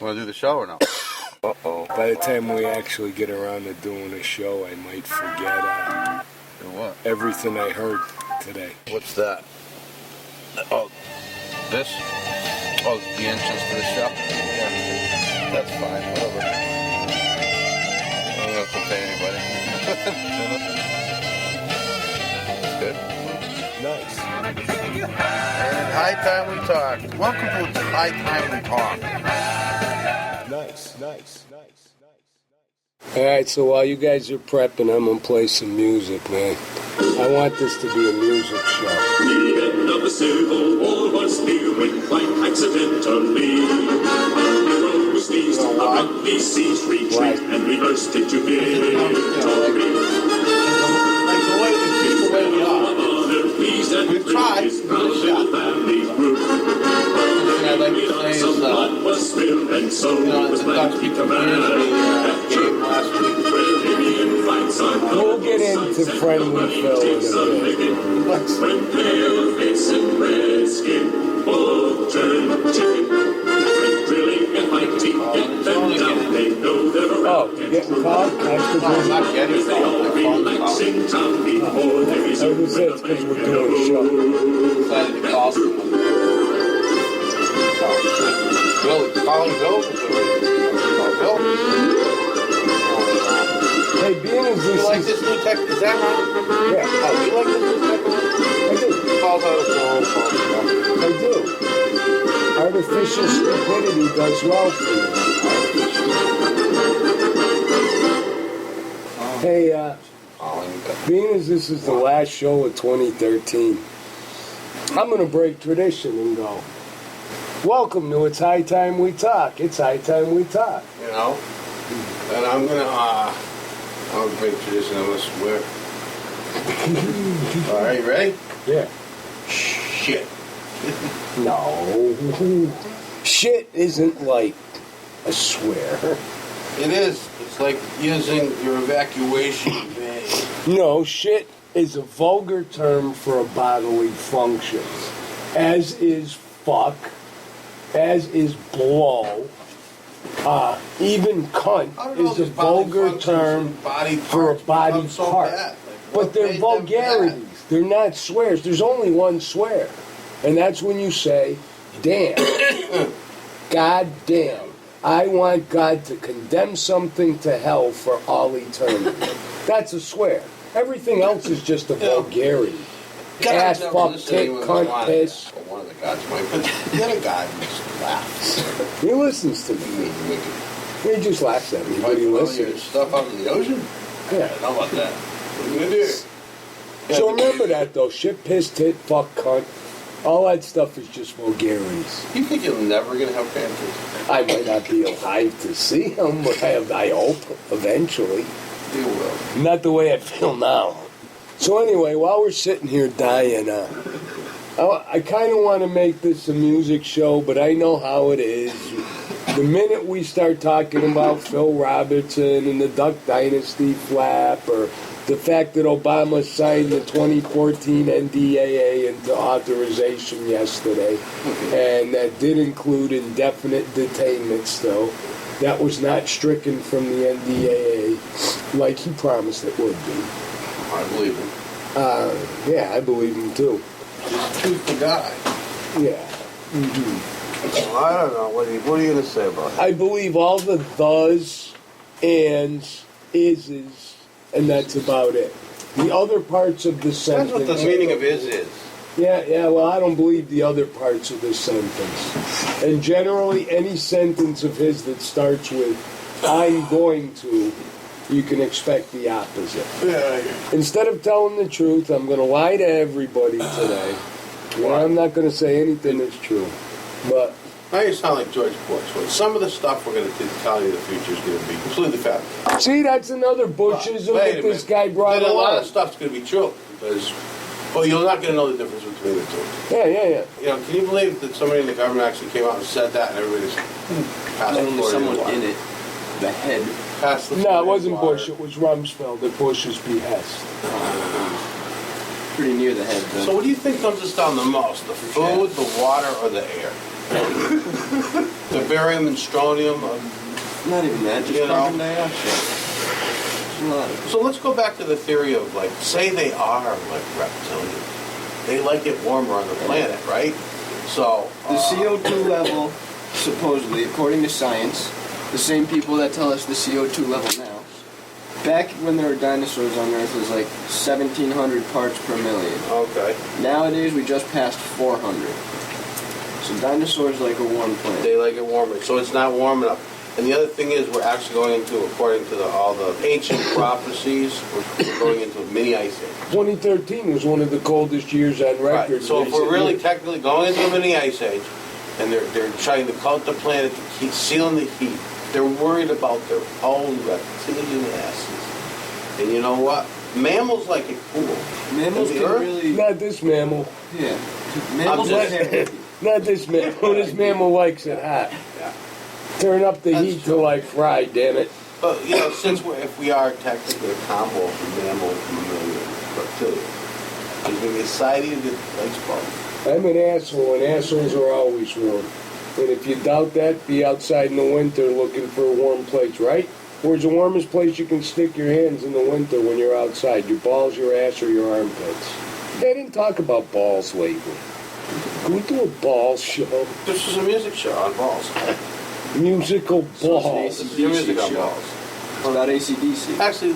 Want to do the show or no? Uh-oh. By the time we actually get around to doing a show, I might forget What? everything I heard today. What's that? Oh, this? Oh, the entrance to the show? Yeah. That's fine, whatever. I don't have to pay anybody. Good. Nice. And High Time We Talk. Welcome to High Time We Talk. Nice. All right, so while you guys are prepping, I'm going to play some music, man. I want this to be a music show. The end of the Civil War was nearing quite accidentally. Our hero sneezed around the siege retreat and reversed into victory. Like the way we are. We've tried. I'd like to say is, it's a Ducky commander game last week. We'll get into Friendly Phil in a bit. When pale-face and red-skin both turn chicken, drilling and fighting, get them down, they know they're around. Oh, getting caught? No, I'm not getting They all relaxing town before there is I was saying it's because we're doing a show. Decided to call someone. Bill, calling Bill? Bill? Hey, being as Do you like this new tech? Is that right? Yeah, Oh, do you like this new technology? I do. Calls out his phone. I do. Artificial stupidity does well for you. Hey, being as this is the last show of 2013, I'm going to break tradition and go, welcome to It's High Time We Talk. It's High Time We Talk. You know? And I'm going to break tradition. I'm going to swear. All right, you ready? Yeah. Shit. No. Shit isn't like a swear. It is. It's like using your evacuation bag. No, shit is a vulgar term for a bodily function. As is fuck, as is blow. Even cunt is a vulgar term for a body part. But they're vulgarities. They're not swears. There's only one swear. And that's when you say, damn. God damn. I want God to condemn something to hell for all eternity. That's a swear. Everything else is just a vulgarity. Ass, fuck, tit, cunt, piss. One of the gods might, but the other god just laughs. He listens to me. He just laughs at me, but he Your listens. stuff out in the ocean? Yeah. How about that? What are you going to do? So remember that, though. Shit, piss, tit, fuck, cunt. All that stuff is just vulgarities. You think you're never going to have panties? I might not be alive to see them, but I hope eventually. You will. Not the way I feel now. So anyway, while we're sitting here dying, I kind of want to make this a music show, but I know how it is. The minute we start talking about Phil Robertson and the Duck Dynasty flap, or the fact that Obama signed the 2014 NDAA into authorization yesterday, and that did include indefinite detainment still, that was not stricken from the NDAA like he promised it would be. I believe him. Yeah, I believe him too. He's a truthful guy. Yeah. Well, I don't know. What are you going to say about it? I believe all the thes, ands, ises, and that's about it. The other parts of the sentence... That's what the meaning of is. Yeah, well, I don't believe the other parts of the sentence. And generally, any sentence of his that starts with, I'm going to, you can expect the opposite. Yeah. Instead of telling the truth, I'm going to lie to everybody today. Well, I'm not going to say anything that's true. But Now you sound like George Bush. Well, some of the stuff we're going to tell you the future is going to be completely fabulous. see, that's another Bushism that this guy brought Then a lot of along. stuff's going to be true. Because, well, you're not going to know the difference between the two. Yeah. You know, can you believe that somebody in the government actually came out and said that and everybody's passed Only the someone in it, the head. Passed the No, it wasn't water. Bush. It was Rumsfeld at Bush's behest. Pretty near the head, though. So what do you think comes us down the most? The food, the water, or the air? The barium and strontium. Not even that, just You know. carbon dioxide. There's a lot of it. So let's go back to the theory of, like, say they are like reptilians. They like it warmer on the planet, right? So The CO2 level, supposedly, according to science, the same people that tell us the CO2 level now, back when there were dinosaurs on Earth, was like 1,700 parts per million. Okay. Nowadays, we just passed 400. So dinosaurs like a warm planet. They like it warmer, so it's not warm enough. And the other thing is, we're actually going into, according to all the ancient prophecies, we're going into a mini ice age. 2013 was one of the coldest years on record. Right. So if we're really technically going into a mini ice age, and they're trying to coat the planet to keep sealing the heat, they're worried about their own reptilian asses. And you know what? Mammals like it cool. Mammals And the can Earth- really... Not this mammal. Yeah. Mammals I'm are just- very... Not this mammal. This mammal likes it hot. Yeah. Turn up the That's heat true. till I fry, damn it. But, you know, since if we are technically a combo of mammal and reptilian, there's going to be a society that likes both. I'm an asshole, and assholes are always warm. And if you doubt that, be outside in the winter looking for a warm place, right? Where's the warmest place you can stick your hands in the winter when you're outside? Your balls, your ass, or your armpits? They didn't talk about balls lately. Can we do a balls show? This is a music show on balls. Musical balls. This is your music on show. balls. It's about AC/DC. Actually,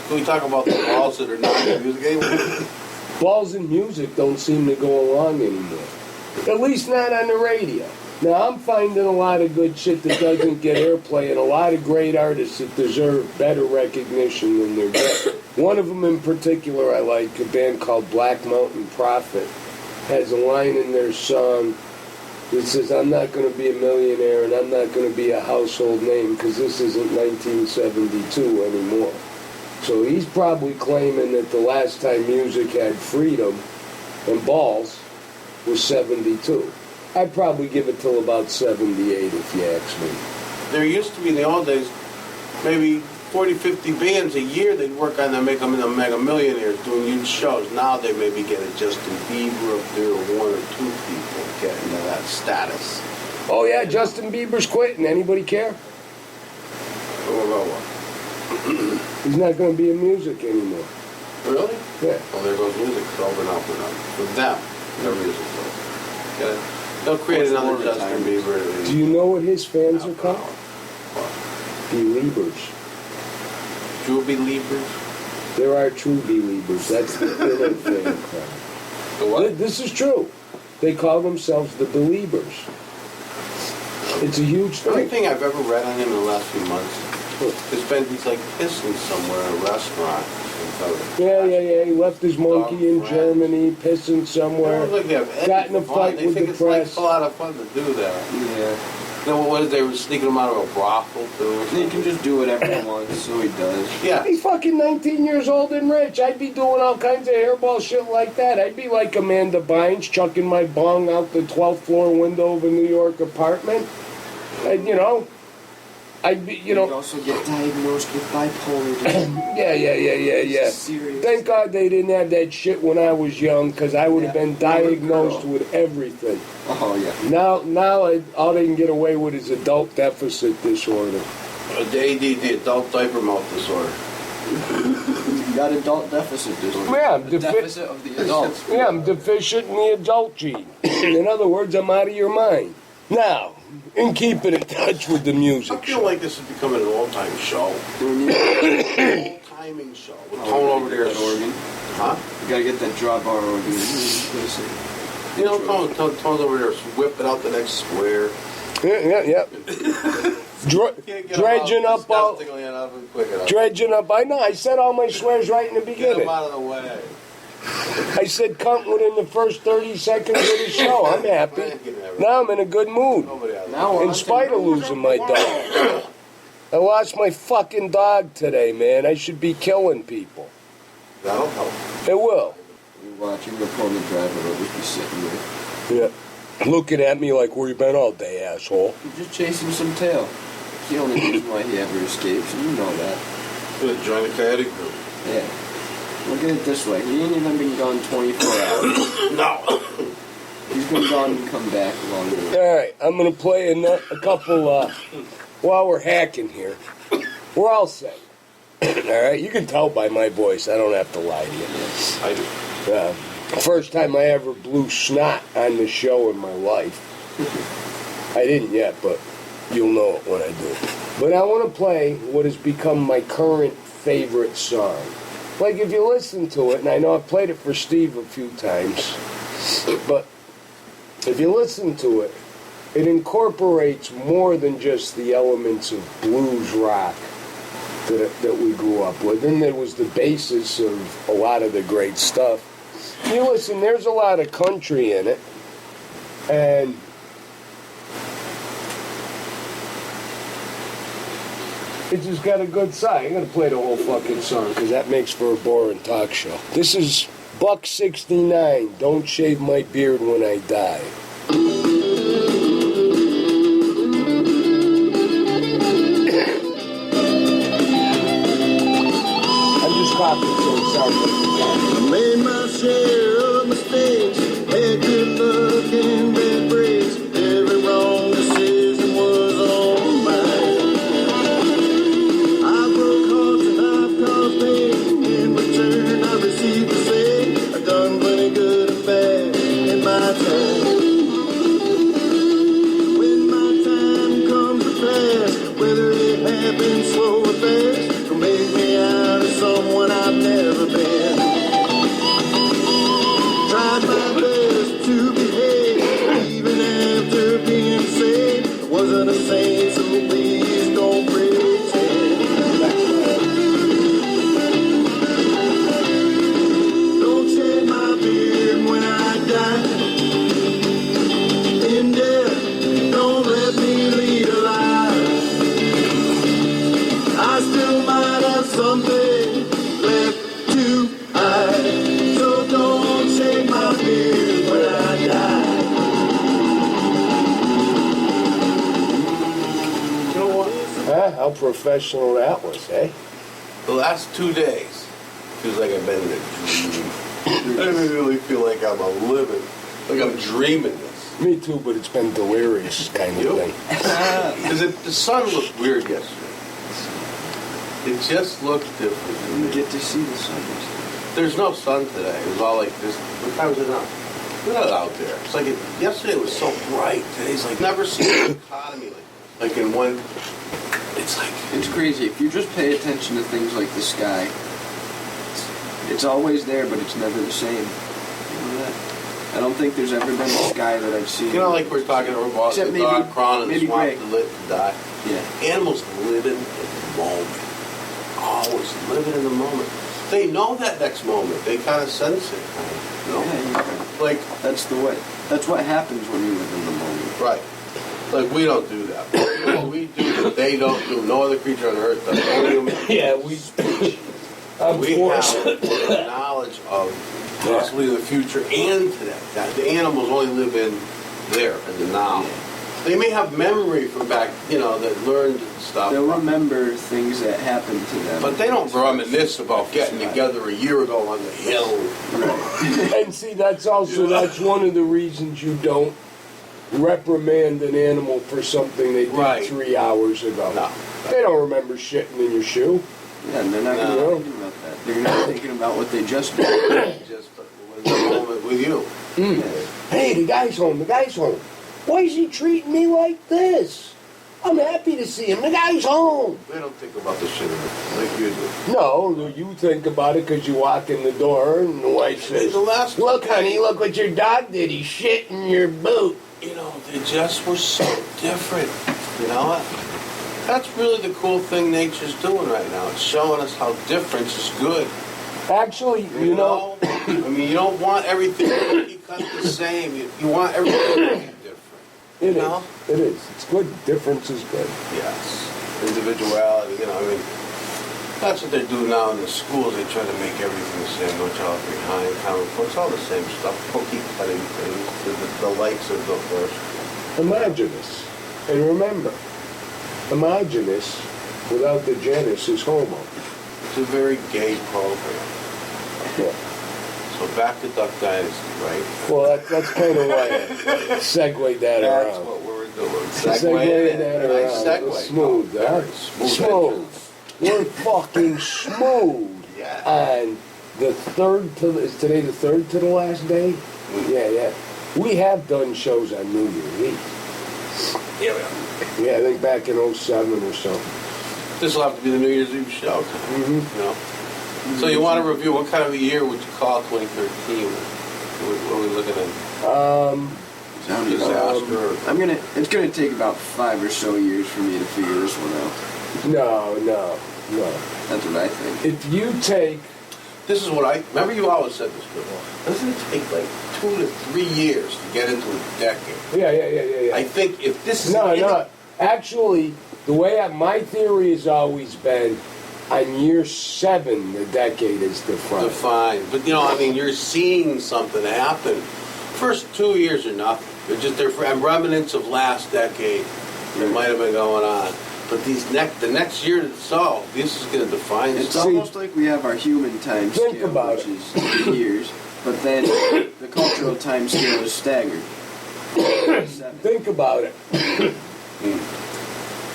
can we talk about the balls that are not in music anymore? Balls and music don't seem to go along anymore. At least not on the radio. Now, I'm finding a lot of good shit that doesn't get airplay and a lot of great artists that deserve better recognition than they're getting. One of them in particular I like, a band called Black Mountain Prophet, has a line in their song that says, I'm not going to be a millionaire and I'm not going to be a household name because this isn't 1972 anymore. So he's probably claiming that the last time music had freedom and balls was 72. I'd probably give it till about 78 if you ask me. There used to be in the old days, maybe 40, 50 bands a year they'd work on to make them into mega millionaires doing huge shows. Now they maybe get a Justin Bieber if there are one or two people getting to that status. Oh yeah, Justin Bieber's quitting. Anybody care? Well, He's not going to be in music anymore. really? Yeah. Well, there goes music. It's over now for them. For them, their music's over. Get it? They'll create What's another more Justin retirement? Bieber. Do you know what his fans are called? Believers. True Believers? There are true believers. That's the inner fan club. The what? This is true. They call themselves the Believers. It's a huge The only thing. thing I've ever read on him in the last few months has been he's like pissing somewhere in a restaurant. Yeah. He left his monkey in Dog Germany, pissing It somewhere. was like they have Got in a fun. fight They with think the it's like press. a lot of fun to do that. Yeah. You know, what is they were sneaking him out of a brothel too? or He something? can just do whatever he wants, so he does. Yeah. He's fucking 19 years old and rich. I'd be doing all kinds of hairball shit like that. I'd be like Amanda Bynes, chucking my bong out the 12th floor window of a New York apartment. And, I'd be, He'd also get diagnosed with bipolar disorder. Yeah. Serious. Thank God they didn't have that shit when I was young, because I would have been Yeah. diagnosed with everything. Oh, yeah. Now all they can get away with is adult deficit disorder. The ADD, adult diaper mouth disorder. You got adult deficit disorder. Yeah, I'm the deficit of the adults. Yeah, I'm deficient in the adult gene. In other words, I'm out of your mind. Now, in keeping in touch with the I music feel show. like this is becoming an old-time show. Doing you Old-timing show. With Tone over there. that organ. Huh? You gotta get that drawbar organ. You know, Tone's over there whipping out the next square. Yeah. Can't get Dredging up all... disgustingly enough and quick enough. Dredging up... I know, I said all my swears right in the Get beginning. him out of the way. I said cunt within the first 30 seconds of the show. I'm happy. Now I'm in a good mood. Nobody out of Now we're In on spite to of losing my dog. I lost my fucking dog today, man. I should be killing people. That'll help. It will. You're watching the opponent driver, will just be sitting there. Yeah. Looking at me like, where you been all day, asshole? You're just chasing some tail. It's the only reason why he ever escapes, and you know that. Gonna join the coyote group. Yeah. Look at it this way. He ain't even been gone 24 hours. No. He's been gone and come back longer. All right, I'm gonna play a couple while we're hacking here. We're all set. All right, you can tell by my voice. I don't have to lie to you. I do. First time I ever blew snot on the show in my life. I didn't yet, but you'll know it when I do. But I want to play what has become my current favorite song. Like, if you listen to it, and I know I've played it for Steve a few times, but if you listen to it, it incorporates more than just the elements of blues rock that we grew up with. And it was the basis of a lot of the great stuff. You listen, there's a lot of country in it, and it just got a good side. I'm going to play the whole fucking song because that makes for a boring talk show. This is Buck 69, Don't Shave My Beard When I Die. I'm just coughing so it sounds like I made my share of mistakes, had good luck and bad breaks. Every wrong decision was on mine. I broke hearts and I've caused pain. In return, I received the same. I've done plenty good and bad in my time. When my time comes to pass, whether it happens slow or fast, don't make me out of someone I've never been. Tried my best to behave, even after being saved. I wasn't a saint, so please don't pretend. Don't shave my beard when I die. In death, don't let me lead a lie. I still might have something left to hide. So don't shave my beard when I die. You know what? How professional that was, eh? The last 2 days feels like I've been in a dream. I really feel like I'm like I'm dreaming this. Me too, but it's been delirious kind of You? thing. Because the sun looked weird yesterday. It just looked different. to You me. get to see the sun yesterday. There's no sun today. It was all like this. What time is it now? We're not out there. It's like yesterday was so bright. Today's like never seen an economy like in one. It's like It's crazy. If you just pay attention to things like the sky, it's always there, but it's never the same. You know that? I don't think there's ever been a sky that I've seen. we're talking about Except the maybe- dog crawling in the maybe swamp Greg. to live to die. Yeah. Animals live in the moment. Always living in the moment. They know that next moment. They kind of sense it. You know? Yeah, you're right. Like That's the way. That's what happens when you live in the moment. right. Like we don't do that. What we do that they don't do. No other creature on earth does. Only human Yeah, we we have knowledge of possibly the future and today. That the animals only live in there, in the now. They may have memory from back, that learned stuff. They'll remember things that happened to them. But they don't reminisce about getting together a year ago on the hill. Right. And see, that's one of the reasons you don't reprimand an animal for something they did Right. 3 hours ago. No. They don't remember shitting in your shoe. Yeah, and they're not No. going to think about that. They're not thinking about what they just did. Just was a moment with you. Hey, the guy's home. Why is he treating me like this? I'm happy to see him. The guy's home. They don't think about the shit like you do. No, you think about it because you walk in the door and the wife says, The last "Look, honey, look what your dog did. He shit in your boot." They just were so different. That's really the cool thing nature's doing right now. It's showing us how difference is good. Actually, You don't want everything to be cut the same. You want everything to be different. it No. is. It is. It's good. Difference is good. Yes. Individuality, that's what they do now in the schools. They try to make everything the same. No child behind, comic books, all the same stuff. Cookie cutting things. The likes of the first. Homogeneous. And remember, homogeneous without the genus is homo. It's a very gay program. Yeah. So back to Duck Dynasty, right? Well, that's kind of why I segued that That's around. what we're doing. Segued that Nice around. segue. Smooth, huh? Very smooth. Smooth. We're fucking smooth. Yeah. And the third to is today the third to the last day? Yeah. We have done shows on New Year's Eve. Yeah, I think back in 07 or so. This will have to be the New Year's Eve show. Mm-hmm. You know? So you want to review what kind of a year would you call 2013? What are we looking at? Disaster? It's gonna take about 5 or so years for me to figure this one out. No. That's what I think. If you take This is what I remember. You always said this before. Doesn't it take like 2 to 3 years to get into a decade? Yeah. I think if this is No. Actually, the way my theory has always been, on year 7, the decade is defined. But I mean, you're seeing something happen. First 2 years are nothing. They're remnants of last decade that might have been going on. But the next year or so, this is going to define It's something. almost like we have our human time Think scale, about which is years, but then the cultural time scale is staggered. 7. Think about it.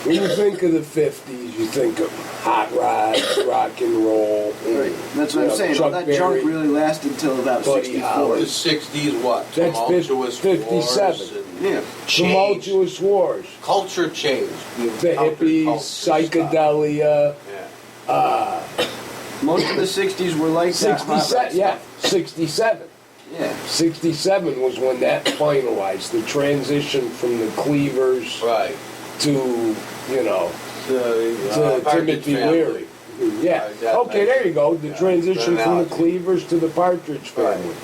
When you think of the 50s, you think of hot rods, rock and roll. Right. That's what I'm saying. All Chuck that junk Berry. really lasted till about Buddy 64. Holly. The 60s, what? That's Tumultuous 57. wars and Yeah. change. Tumultuous wars. Culture change. The hippies, psychedelia. Yeah. Most of the 60s were like that. hot rod 67, yeah, stuff. 67. Yeah. 67 was when that finalized, the transition from the Cleavers Right. to, to Partridge Timothy Family. Leary. Yeah. Right, that Okay, there you go. The yeah, transition good from the analogy. Cleavers to the Partridge Family.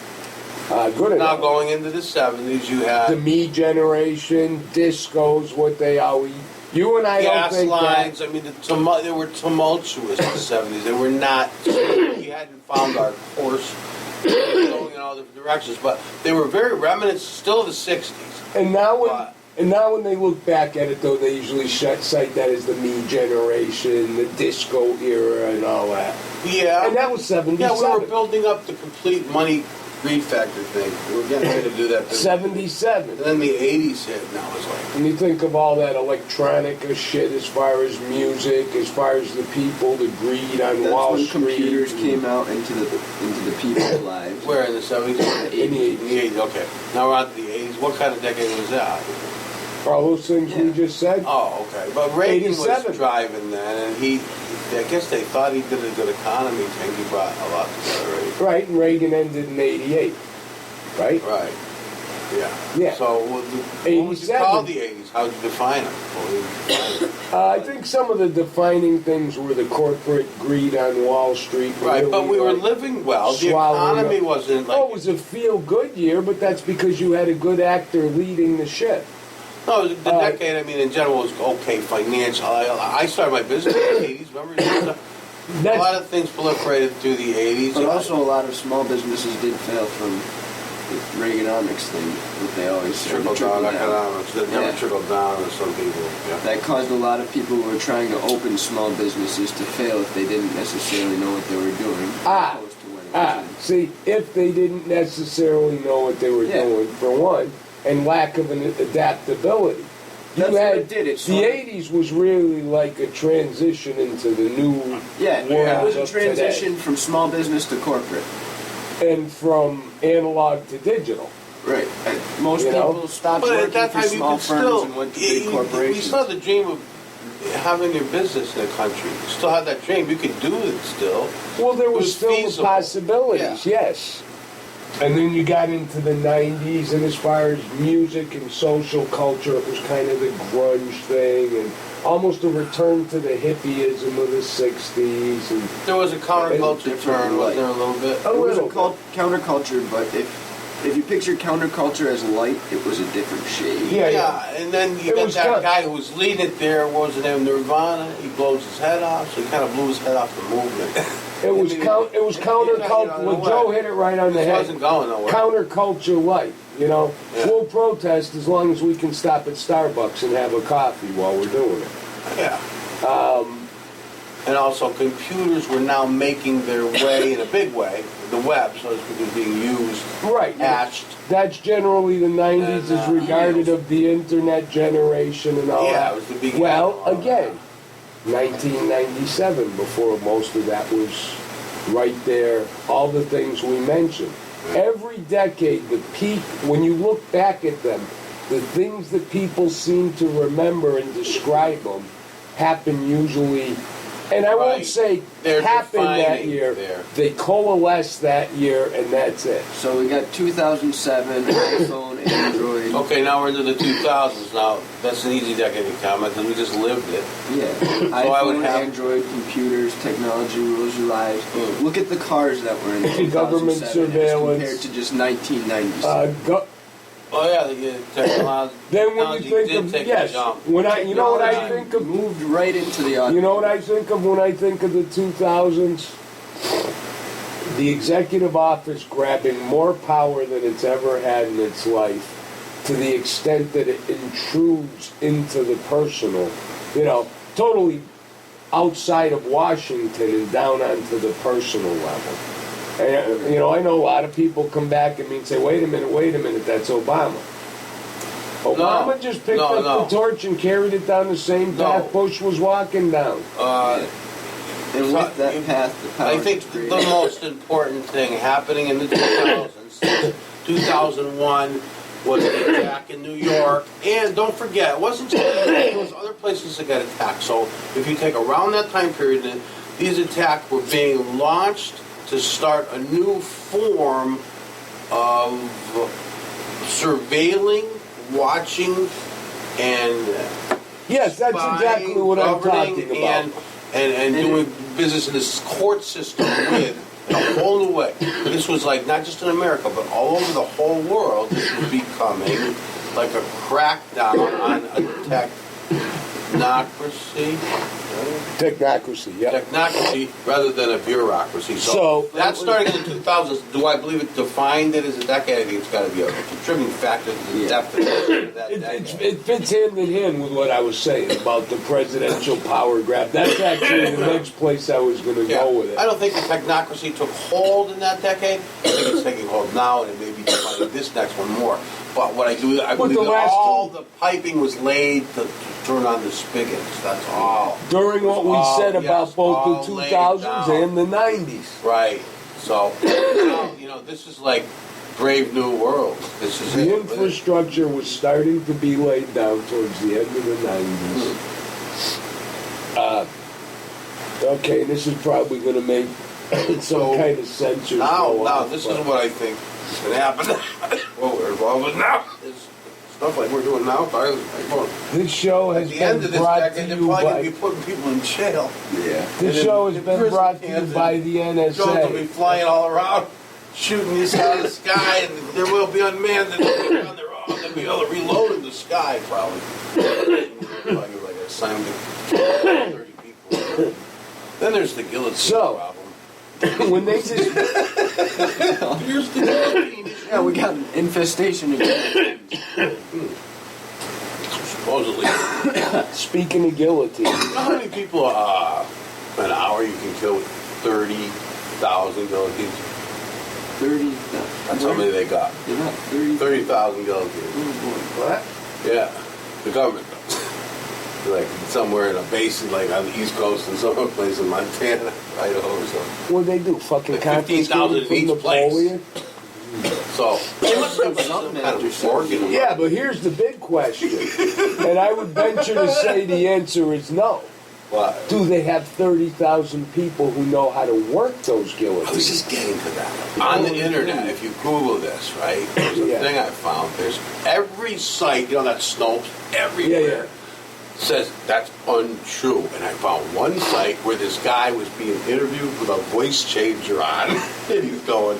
Good Now enough. going into the 70s, you The had me generation, disco's what they always. You and I gas don't think lines. that. I mean, they were tumultuous in the 70s. They were not. We hadn't found our course going in all different directions, but they were very remnants still of the 60s. And now when But- when they look back at it, though, they usually cite that as the me generation, the disco era, and all that. Yeah. And that was 77. Yeah, we were building up the complete money greed factor thing. We were getting ready to do that. 77. And then the 80s hit, and I was like, And you think of all that electronica shit as far as music, as far as the people, the greed on That's Wall when Street. computers came out into the people's lives. where in the 70s? In the 80s. In the 80s, okay. Now we're on to the 80s. What kind of decade was that? All those things we just said. Oh, okay. But Reagan 87. was driving then, and I guess they thought he did a good economy thing. He brought a lot together, right? Right, and Reagan ended in 88. Right? Right. Yeah. Yeah. So what would you 87. call the 80s? How would you define them? What would you define them? I think some of the defining things were the corporate greed on Wall Street. Right, but we were like, living well. The swallowing economy up. wasn't like... Oh, it was a feel-good year, but that's because you had a good actor leading the ship. No, the decade, I mean, in general, was okay financial. I started my business in the 80s, remember? A lot of things proliferated through the 80s. But also a lot of small businesses did fail from the Reaganomics thing, what they always say. Trickle-down economics. That never Yeah. trickled down to some people. Yeah. That caused a lot of people who were trying to open small businesses to fail if they didn't necessarily know what they were doing. Ah. Opposed to when it was See, if they didn't necessarily know what they were Yeah. doing, for one, and lack of an adaptability. That's you what had, it did. It the sort of- 80s was really like a transition into the new Yeah, world it was a of transition from small business to corporate. today. And from analog to digital. Right. Most You know? people stopped But at working that for time, you small could firms still... and went to big We corporations. saw the dream of having your business in the country. You still had that dream. You could do it still. Well, there It was was still the feasible. possibilities, yes. And then you got into the 90s, and as far as music and social culture, it was kind of the grunge thing, and almost a return to the hippieism of the 60s. And There was a counterculture Different turn, wasn't there, a little bit? a It was a little counterculture, but if you picture counterculture as light, it was a different shade. Yeah. And then you It got was that kind- guy who was leading it there, what was his name, Nirvana. He blows his head off, so he kind of blew his head off the movement. It was counterculture. Well, Joe hit it right on the It head. wasn't going nowhere. Counterculture light, you know. Yeah. We'll protest as long as we can stop at Starbucks and have a coffee while we're doing it. Yeah. And also computers were now making their way in a big way. The web, so to speak, was being used, Right. patched. That's generally the 90s And, is regarded emails. of the internet generation and all Yeah, that. it was the beginning. Well, again, 1997, before most of that was right there, all the things we mentioned. Every decade, the peak, when you look back at them, the things that people seem to remember and describe them happen usually, and I won't Right. say They're happen that defining year, there. they coalesce that year, and that's it. So we got 2007, iPhone, Android. Okay, now we're into the 2000s. Now, that's an easy decade to comment, because we just lived it. Yeah. I would iPhone, have- Android, computers, technology rules your lives. Look at the cars that were in 2007 Government as surveillance. compared to just 1997. Oh, yeah, the technology. Then when you technology think did of, take a yes, jump. when you know what I Technology think of, moved right into the audio. you know what I think of when I think of the 2000s? The executive office grabbing more power than it's ever had in its life, to the extent that it intrudes into the personal, totally outside of Washington and down onto the personal level. And, I know a lot of people come back at me and say, wait a minute, that's Obama. Obama just picked up no. the torch and carried it down the same path No. Bush was walking down. And with that path, the power I think was the created. most important thing happening in the 2000s, 2001, was the attack in New York. And don't forget, it wasn't just New York, there was other places that got attacked. So if you take around that time period, these attacks were being launched to start a new form of surveilling, watching, and Yes, that's spying, exactly what I'm governing, talking about. and doing business in this court system with in a whole new way. This was like not just in America, but all over the whole world. This was becoming like a crackdown on a technocracy. Technocracy, yeah. Technocracy rather than a bureaucracy. So- that's starting in the 2000s. Do I believe it defined it as a decade? I think it's got to be a contributing factor to the definition of that decade. It fits hand in hand with what I was saying about the presidential power grab. That's actually the next place I was going to Yeah. go with it. I don't think the technocracy took hold in that decade. I think it's taking hold now, and it may be defining this next one more. But what I do, I But believe the that last all two- the piping was laid to turn on the spigots. That's all. During what we All- said yes, about both all the laid 2000s down. and the 90s. Right. So, now, this is like Brave New World. This is The it. infrastructure was starting to be laid down towards the end of the 90s. Okay, this is probably going to make some So, kind of censors Now, go off, this but- is what I think is going to happen. What we're involved with now is stuff like we're doing now. This show At has the end been of this brought decade, to they're you probably going by... to be putting people in jail. Yeah. This And show in has been prison brought to you camps, by the Drones will be NSA. flying all around, shooting this out of the sky, and there will be unmanned and they'll be on their own. They'll be able to reload in the sky, probably. Like assigned to 30 people. Then there's the guillotine So- problem. When they just... Here's the guillotine. Yeah, we got an infestation again. Supposedly. Speaking of guillotine, You know how many people an hour you can kill with 30,000 guillotines? 30. That's how many they got. They're not 30. 30,000 guillotines. Oh, what? Yeah, the government does. Like somewhere in a basin, like on the East Coast, and some place in Montana, Idaho, or something. What'd they do? Fucking Like 15,000 confiscated from in each place. Napoleon? So they must have some kind of organ. Yeah, but here's the big question. And I would venture to say the answer is no. What? Do they have 30,000 people who know how to work those I was guillotines? just getting to that. On the internet, if you Google this, right, there's a Yeah. thing I found. There's every site, that Snopes, everywhere. Yeah. Says that's untrue. And I found one site where this guy was being interviewed with a voice changer on. And he's going,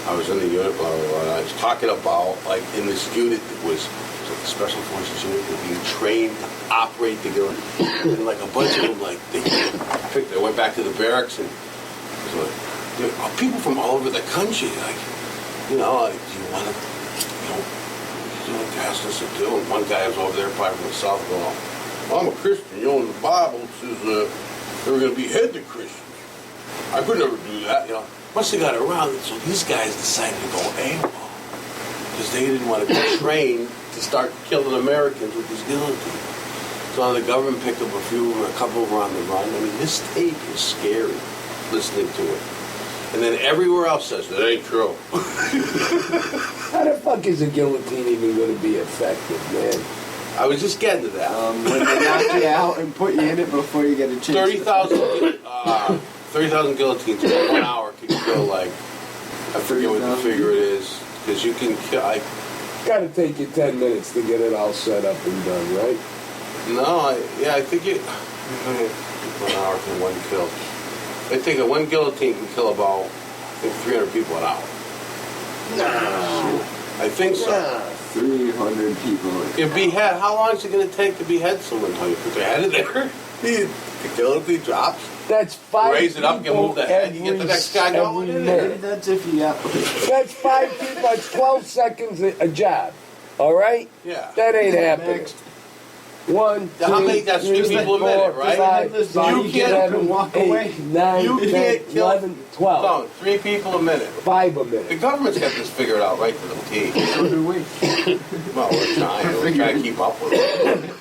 I was in the unit, blah, blah, blah. And I was talking about, like, in this unit that was like the Special Forces unit, were being trained to operate the guillotine. And, like, a bunch of them, like, they went back to the barracks and it was like, there are people from all over the country, like, do you want to, ask us to do? And one guy was over there, probably from the South, going, well, I'm a Christian, and the Bible says, they were going to behead the Christians. I could never do that, you know. Once they got around, so these guys decided to go AWOL because they didn't want to be trained to start killing Americans with this guillotine. So the government picked up a few, a couple were on the run. I mean, this tape is scary listening to it. And then everywhere else says, it ain't true. How the fuck is a guillotine even going to be effective, man? I was just getting to that. When they knock you out and put you in it before you get a chance. 30,000 guillotines in 1 hour can kill, like, I forget what the figure it is. Because you can kill, Got to take you 10 minutes to get it all set up and done, right? I think 1 hour for one kill. I think one guillotine can kill about, 300 people an hour. No. I think so. 300 people. If behead, how long is it going to take to behead someone? How you put their head in there? The guillotine drops. That's 5 Raise it up, you people move the head, you get the next guy going every in minute. there. That's if you got. That's 5 people. That's 12 seconds a job. All right? Yeah. That ain't happening. Next. 1, 2, How many? That's 3 people a minute, right? 5, You 6, can't 7, walk 8, away. 9, You 10, can't kill 11, 12. No, 3 people a minute. 5 a The minute. government's got this figured out right to the T. So do we. Well, we're trying. We're trying to keep up with it.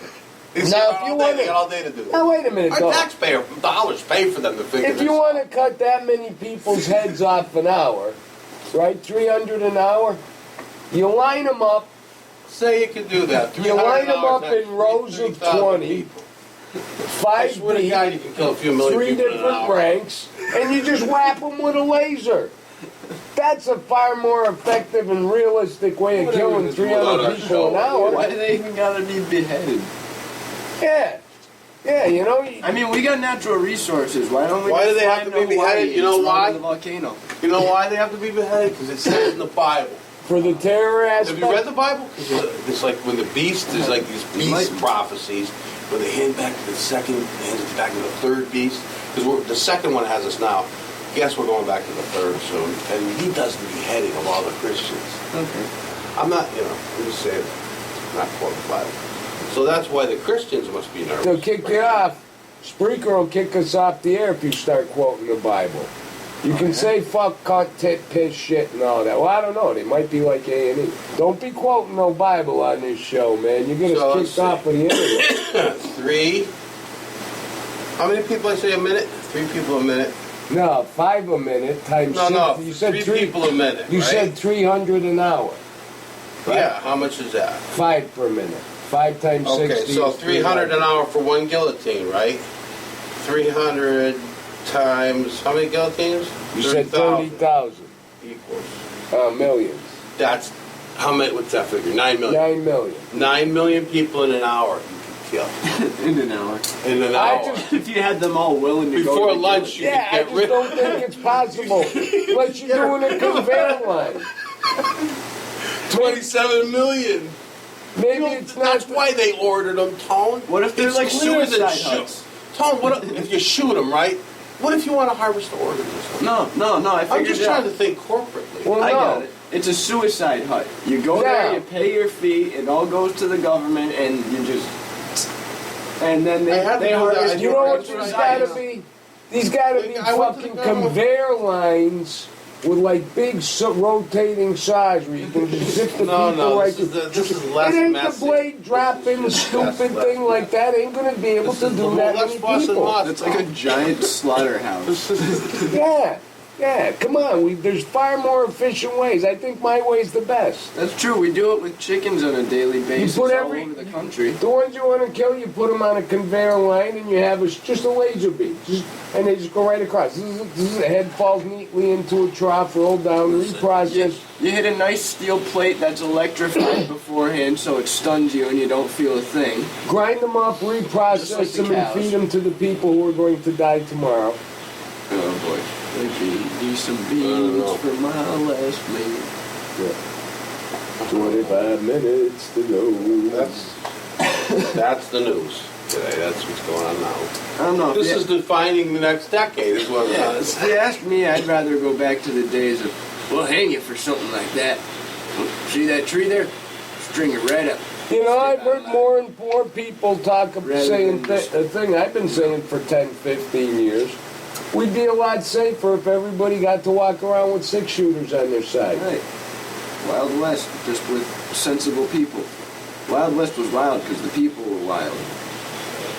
Now, if you want got all day to do that. Now, wait a minute, Our though. taxpayer dollars pay for them to figure If this you out. want to cut that many people's heads off an hour, right, 300 an hour, you line them up, Say you can do that. you line them up $300 in rows of 3,000 20, people. I 5 swear to deep, God, you can kill a few million 3 people in an different hour. ranks, and you just whap them with a laser. That's a far more effective and realistic way of Whatever killing it is, we'll let 300 our people show. an hour. Why do they even gotta be beheaded? Yeah. Yeah, you know, I mean, we got natural resources. Why don't we? Why just do they have fly to be Hawaii beheaded? You know and why? surround The volcano. You know why they have to be beheaded? Because it says in the Bible. for the terror Have aspect. you read the Bible? It's like when the beast, there's like these beast prophecies, when they hand back to the second, hand it back to the third beast. Because the second one has us now. Guess we're going back to the third soon. And he does the beheading of all the Christians. Okay. I'm not, I'm just saying, not quoting the Bible. So that's why the Christians must be nervous. They'll kick you off. Spreaker will kick us off the air if you start quoting the Bible. You can say fuck, cunt, tit, piss, shit, and all that. Well, I don't know. They might be like A&E. Don't be quoting no Bible on this show, man. You're getting So, us let's kicked off of the internet. 3. How many people I say a minute? 3 people a minute. No, 5 a minute times No, 6. You said 3 people a minute. You right? said 300 an hour. Right? Yeah. How much is that? 5 per minute. 5 times 60. Okay, so is 300 an hour for one guillotine, right? 300 times how many guillotines? You said 30,000. equals. Millions. That's how many? What's that figure? 9 million. 9 million. 9 million people in an hour you can kill. In an hour. In an I hour. just- If you had them all willing to go Before to lunch, you Yeah, I could just get rid don't think it's possible. Unless you're doing a conveyor line. 27 million. Maybe it's not. That's why they ordered them, Tone. What if they're It's like clear suicide that shoot- huts? Tone, what if you shoot them, right? What if you want to harvest the organs or something? No, I I'm figured just it trying out. to think corporately. Well, I no. got it. It's a suicide hut. You go Yeah. there, you pay your fee, it all goes to the government, and you just... And then I had to they do harvest that. You know what your these organs. gotta be? These gotta be I went to the fucking government. conveyor lines with like big rotating saws where you can just zip the No, people no, right this is less It ain't messy. the blade dropping This is stupid less thing like messy. that ain't gonna be able This to is do the that less many fuss and people. loss. It's like a giant slaughterhouse. Yeah, come on. There's far more efficient ways. I think my way's the best. That's true. We do it with chickens on a daily basis put all every- over the country. The ones you want to kill, you put them on a conveyor line, and you have just a laser beam, and they just go right across. This is a head falls neatly into a trough, roll down, reprocess. You hit a nice steel plate that's electrified beforehand, so it stuns you and you don't feel a thing. Grind them up, Just reprocess like the them, and cows. feed them to the people who are going to die tomorrow. Oh boy. Need some know. beans for my last meal. 25 minutes to go. That's the news today. That's what's going on now. I don't know. This if is defining the next decade, is what I'm trying to If say. you ask me, I'd rather go back to the days of, we'll hang you for something like that. See that tree there? String it right up. You know, I've heard more and more people talk of Rather saying than just- a thing I've been saying for 10, 15 years. We'd be a lot safer if everybody got to walk around with 6-shooters on their side. Right. Wild West, just with sensible people. Wild West was wild because the people were wild.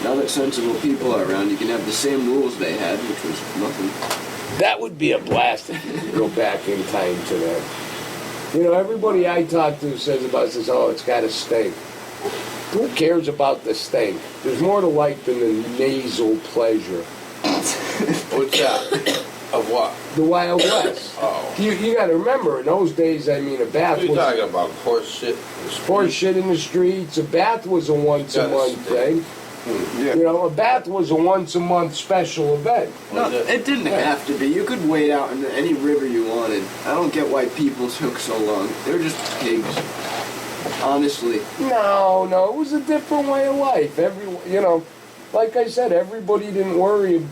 Now that sensible people are around, you can have the same rules they had, which was nothing. That would be a blast if you could go back in time to that. You know, everybody I talk to says, oh, it's got to stink. Who cares about the stink? There's more to life than the nasal pleasure. What's that? Of what? The Wild West. Oh. You got to remember, in those days, I mean, a bath What are you was talking about? Horse shit? horse shit in the streets. A bath was a once-a-month thing. Yeah. You know, a bath was a once-a-month special event. No, it didn't have to be. You could wade out into any river you wanted. I don't get why people took so long. They're just pigs. Honestly. No, it was a different way of life. You know, like I said, everybody didn't worry.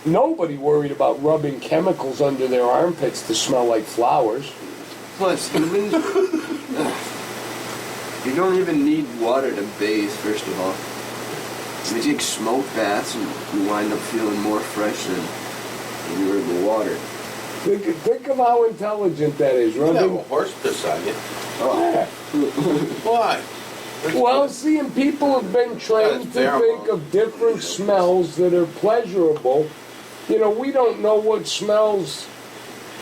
Nobody worried about rubbing chemicals under their armpits to smell like flowers. Plus, humans... you don't even need water to bathe, first of all. You take smoke baths and you wind up feeling more fresh than you were in the water. Think of how intelligent that is, You have rubbing. a horse piss on you. Yeah. Why? Well, see, and people have been trained to think of different smells that are pleasurable. You know, we don't know what smells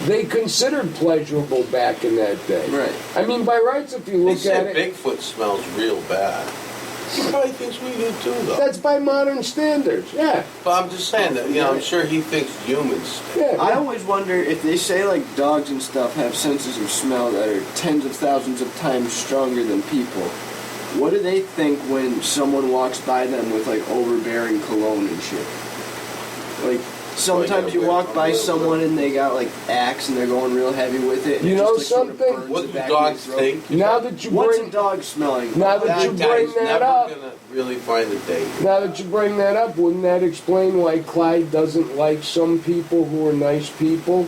they considered pleasurable back in that day. Right. I mean, by rights, if you They look say at it, Bigfoot smells real bad. He probably thinks we do too, though. that's by modern standards. Yeah. But I'm just saying that, you know, I'm sure he thinks humans. Yeah. I always wonder if they say like dogs and stuff have senses of smell that are tens of thousands of times stronger than people. What do they think when someone walks by them with like overbearing cologne and shit? Like sometimes you walk by someone and they got like Axe and they're going real heavy with it. And You it know just, like, sort of something? burns What the do back of your dogs throat. think? Now that you What's bring a dog smelling? Now that you That bring guy's that never up, gonna really find a date. now that you bring that up, wouldn't that explain why Clyde doesn't like some people who are nice people?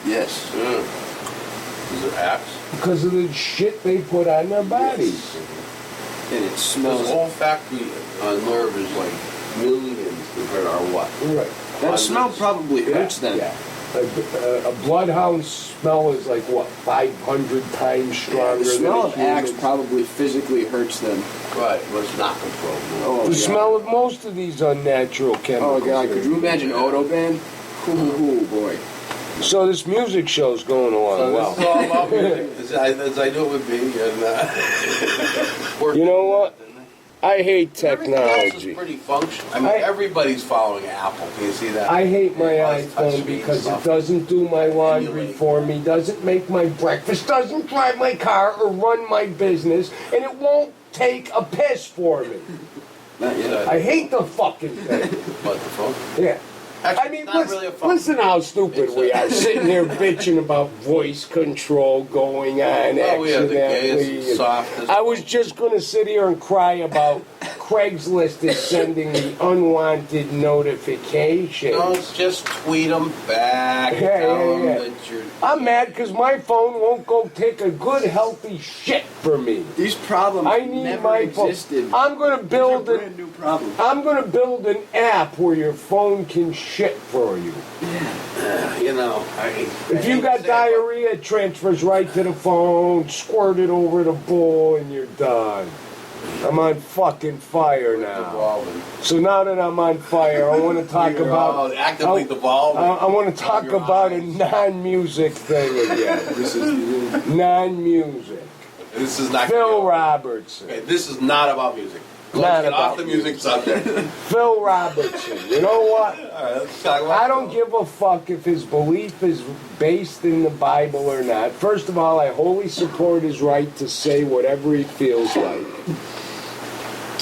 Yes. Is it apps? Because of the shit they put on their bodies. And it This smells. olfactory nerve is like millions compared to our what? Right. That smell probably hurts them. Yeah. A bloodhound smell is like, what, 500 times stronger The smell than of a Axe human? probably physically hurts them. Right, but it's not controlled. Oh, The God. smell of most of these unnatural Oh chemicals. God, could you imagine Autobahn? Ooh, boy. So this music show's going along So well. this is all about music, as I knew it would be. And, You know what? I hate Everything else technology. is pretty functional. I mean, I- everybody's following Apple. Can you see that? I hate my All this iPhone touchscreen because it stuff. doesn't do my laundry Emulate. for me, doesn't make my breakfast, doesn't drive my car or run my business, and it won't take a piss for me. Not yet. I hate the fucking thing. But the phone? Yeah. Actually, I mean, it's not listen, really a phone. listen how stupid It's we a- are, sitting here bitching about voice control going on Oh, we have the accidentally. gayest, softest. I was just going to sit here and cry about Craigslist is sending me unwanted notifications. No, just tweet them back. Yeah, tell yeah, them yeah. that you're. I'm mad because my phone won't go take a good, healthy shit for me. These problems I need never my phone. existed. I'm going to These are build brand new problems. I'm going to build an app where your phone can shit for you. You know, If you got diarrhea, it transfers right to the phone, squirt it over the bowl, and you're done. I'm on fucking fire now. Devolving. So now that I'm on fire, I want to talk You're about. actively devolving. I want to talk Your about a eyes. non-music thing again. This is Non-music. This is not. Phil Robertson. Okay, this is not about music. Not Let's get about off the music subject. Phil Robertson. You know what? All right, let's talk about I don't give a fuck if his belief is based in the Bible or not. First of all, I wholly support his right to say whatever he feels like.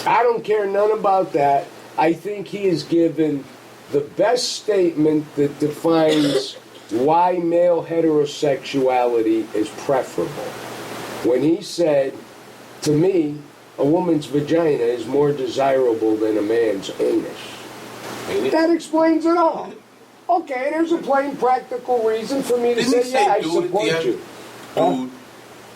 I don't care none about that. I think he has given the best statement that defines why male heterosexuality is preferable. When he said, to me, a woman's vagina is more desirable than a man's anus. Ain't it? That explains it all. Okay, there's a plain practical reason for me to Didn't he say, say yeah, I dude at the support end? you. Huh? Dude.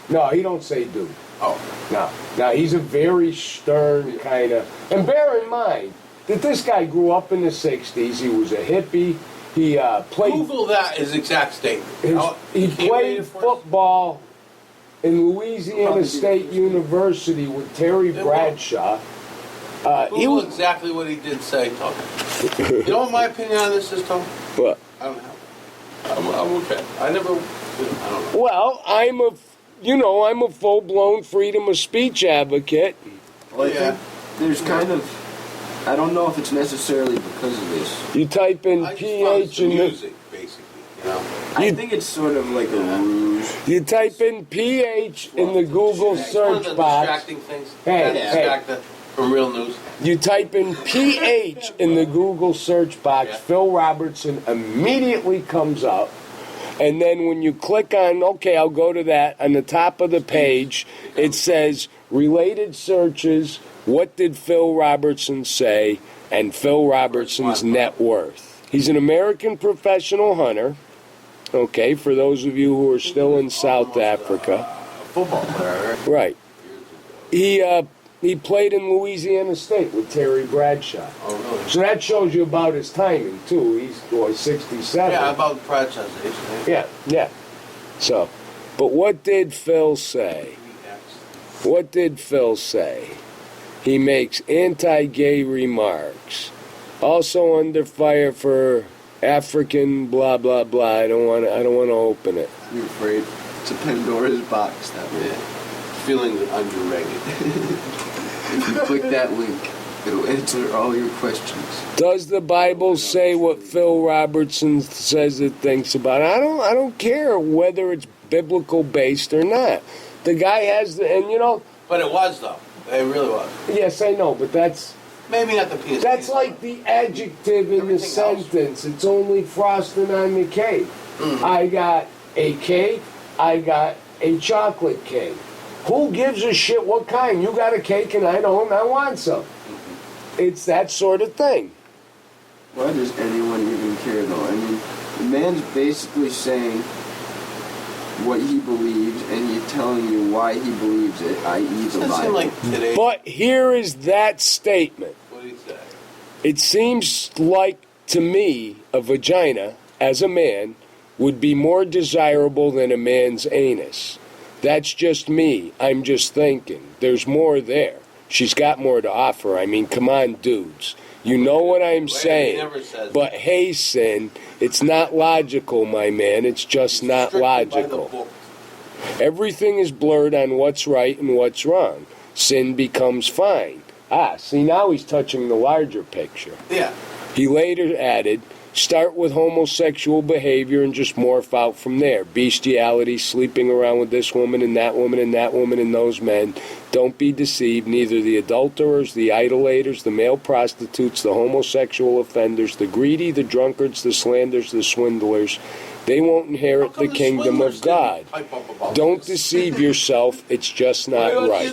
No, he don't say dude. Oh. No. Now, he's a very stern kind of... And bear in mind that this guy grew up in the 60s. He was a hippie. He played... Google that his exact statement. He Can you read played it for us? football in Louisiana State University with Terry Bradshaw. He Google was... exactly what he did say, Tom. You know what my opinion on this is, Tom? What? I don't have. I'm okay. I never. I don't know. Well, I'm a full-blown freedom of speech advocate. Well, I Yeah. think there's kind of, I don't know if it's necessarily because of this. You type in I just thought it's PH in the... music, basically. You know. I think it's sort of like a ruse. You type in PH in the Google It's one of search the box. distracting things. Hey, that hey. distract from real news. You type in PH in the Google search box, Yeah. Phil Robertson immediately comes up. And then when you click on, okay, I'll go to that, on the top of the page, it says related searches, what did Phil Robertson say, and Phil Robertson's net worth. He's an American professional hunter, okay, for those of you who are still in South Africa. Football player. Right. He played in Louisiana State with Terry Bradshaw. Oh, really? So that shows you about his timing, too. He's, 67. Yeah, about Pratchett's age. Yeah. So, but what did Phil say? What did Phil say? He makes anti-gay remarks. Also under fire for African blah blah blah. I don't want to open it. You're afraid it's a Pandora's box that way. Yeah. Feeling underrated. If you click that link, it'll answer all your questions. Does the Bible say what Phil Robertson says it thinks about it? I don't care whether it's biblical based or not. The guy has the, But it was, though. It really was. yes, I know, but that's Maybe not the penis. That's like the adjective in the Everything else. sentence. It's only frosting on the cake. I got a cake. I got a chocolate cake. Who gives a shit what kind? You got a cake and I don't. I want some. It's that sort of thing. Why does anyone even care, though? I mean, the man's basically saying what he believes, and he's telling you why he believes it, i.e. the Doesn't seem Bible. like today. But here is that statement. What did he say? It seems like to me a vagina, as a man, would be more desirable than a man's anus. That's just me. I'm just thinking. There's more there. She's got more to offer. I mean, come on, dudes. You know what I'm He saying. never says But hey, Sin, it's not logical, my man. It's just not Strictly by the logical. book. Everything is blurred on what's right and what's wrong. Sin becomes fine. See, now he's touching the larger picture. Yeah. He later added, start with homosexual behavior and just morph out from there. Bestiality, sleeping around with this woman and that woman and that woman and those men. Don't be deceived. Neither the adulterers, the idolaters, the male prostitutes, the homosexual offenders, the greedy, the drunkards, the slanderers, the swindlers, they won't inherit the kingdom of God. Don't deceive yourself. It's just not right.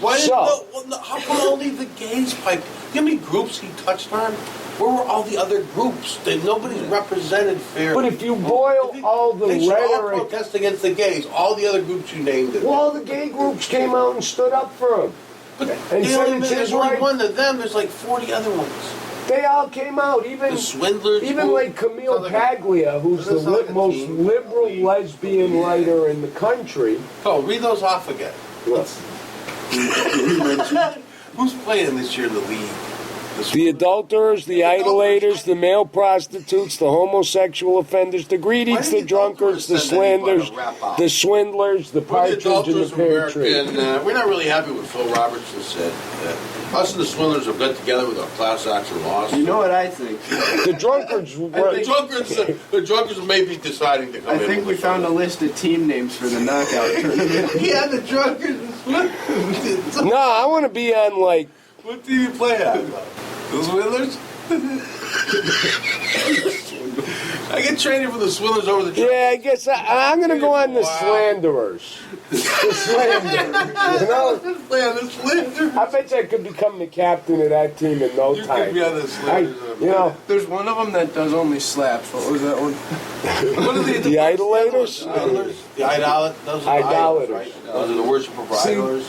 Why So- how come only the gays pipe? You know how many groups he touched on? Where were all the other groups? Nobody's represented fairly. But if you boil all the they should all rhetoric... protest against the gays. All the other groups you named. Well, all the gay groups came out and stood up for him. But and said it's there's his only right. one of them. There's like 40 other ones. They all came out, even The swindlers. like Camille Paglia, who's the Sounds like a most team. liberal lesbian writer in the country. Oh, read those off again. Look, Who's playing this year in the league? the adulterers, the idolaters, the male prostitutes, the homosexual offenders, the Why greedies, did the drunkards, the send anybody slanders, to rap out? the swindlers, the We're the partridge and the adulterers of pear tree. American. We're not really happy with Phil Robertson said. Us and the swindlers have got together with our class action lawsuit. You know what I think? The drunkards were... The drunkards may be deciding to come I in. think we with found a us. list of team names for the knockout tournament. Yeah, the drunkards and swindlers. No, I want to be on, like... What do you play at? The swindlers? I get get traded for the Swindlers over the Truckers. Yeah, I guess I'm going to go on the Wow. slanderers. The slanderers. You know? Yeah, the Slanderers. I bet you I could become the captain of that team in no You time. could be on the Slanderers. You know, There's one of them that does only slaps. What was that one? What are the idolaters? The idolaters? The idolaters? Those are the Idolaters. idols, right? Those are the worship of See, idolaters.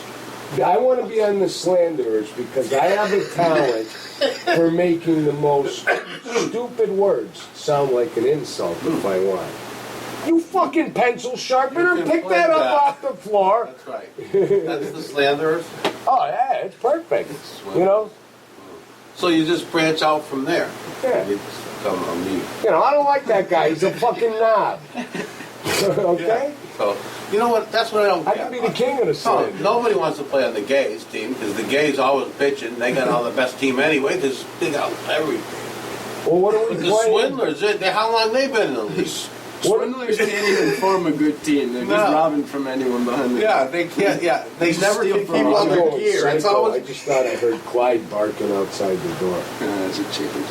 I want to be on the slanderers because I have a talent for making the most stupid words sound like an insult if I want. You fucking pencil sharpener, You can pick play that up that. off the floor. That's right. That's the Slanderers. Oh yeah, it's perfect. You know? So you just branch out from there. Yeah. You just come on me. You know, I don't like that guy. He's a fucking knob. Okay? So, you know what? That's what I don't I get. can be the king of the No, slander. nobody wants to play on the gays team because the gays always bitching. They got all the best team anyway because they got everything. Well, what are we But the playing? Swindlers, how long they been in the league? Swindlers can't even form a good team. They're just No. robbing from anyone behind the Yeah, they can't. Yeah, they never steal can from keep all on I'm their going gear. It's psycho. I always just thought I heard Clyde barking outside the door. That's a chicken.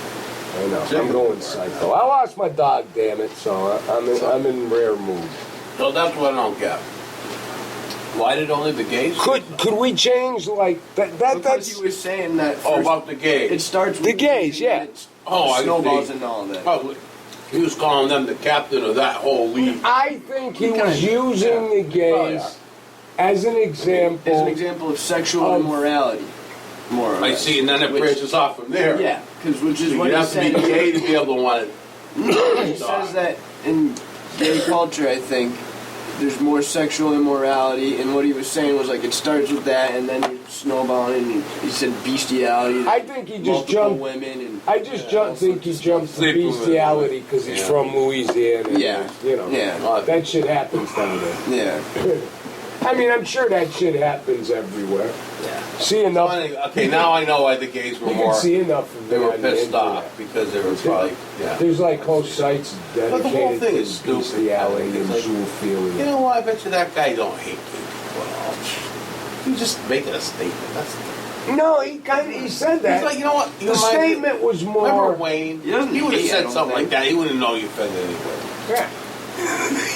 I know. I'm Chicken. going psycho. I lost my dog, damn it. So I'm in rare mood. so. That's what I don't get. Why did only the gays? Could we change like that? Because That's he was saying that Oh, first, about the gays. it starts with The gays, yeah. It Oh, I snowballs see. into all that. Probably. He was calling them the captain of that whole league. I think he was using the gays as an example. As an example of sexual Of- immorality. More or I less. see, and then it Which- branches off from there. Yeah, because which is You what he have to be said. gay to be able to want it. He says that in gay culture, I think, there's more sexual immorality, and what he was saying was like it starts with that, and then you snowball, and he said bestiality. I think he just multiple jumped. women, and I just think he jumped to Sleeping with bestiality because he's Yeah. from Louisiana. and, Yeah. You know. Yeah. That shit happens down there. yeah, I mean, I'm sure that shit happens everywhere. Yeah. See enough. Funny. Okay, now I know why the gays were You more. can see enough of They it were on the pissed internet. off because they were probably. Yeah. There's like whole sites But the whole dedicated thing to is stupid. bestiality and It's like, zoophilia. You know what? I bet you that guy don't hate gay people at all. He's just making a statement. That's. No, he said that. He's like, you know what? You the know, my- statement was Remember more. Wayne? He doesn't He would have hate, I said don't something like think. that. He wouldn't know you offended anyway. Yeah.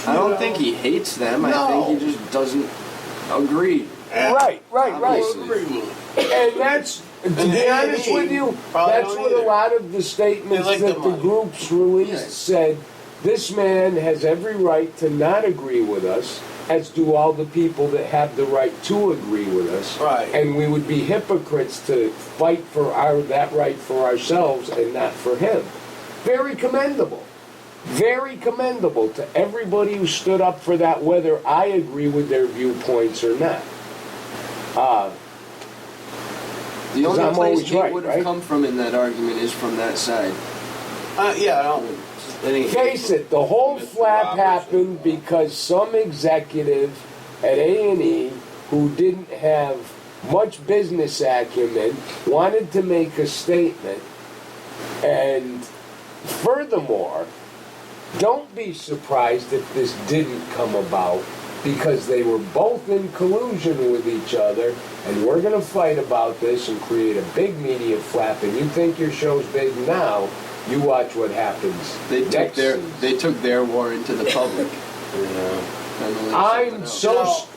I don't think he hates them. I No. think he just doesn't agree. Right. I Obviously. agree with him. And that's, to be they- honest with you, probably that's don't what a either. lot of the statements They like that the the money. groups released Yeah. said, this man has every right to not agree with us, as do all the people that have the right to agree with us. Right. And we would be hypocrites to fight for that right for ourselves and not for him. Very commendable. Very commendable to everybody who stood up for that, whether I agree with their viewpoints or not. The 'Cause only I'm place always hate right, would have right? come from in that argument is from that side. Yeah, I don't. Any Face it, the whole Mr. flap Robertson. happened because some executive at A&E who didn't have much business acumen wanted to make a statement. And furthermore, don't be surprised if this didn't come about because they were both in collusion with each other, and we're going to fight about this and create a big media flap. And you think your show's big now, you watch what happens. They took next their season. war into the public.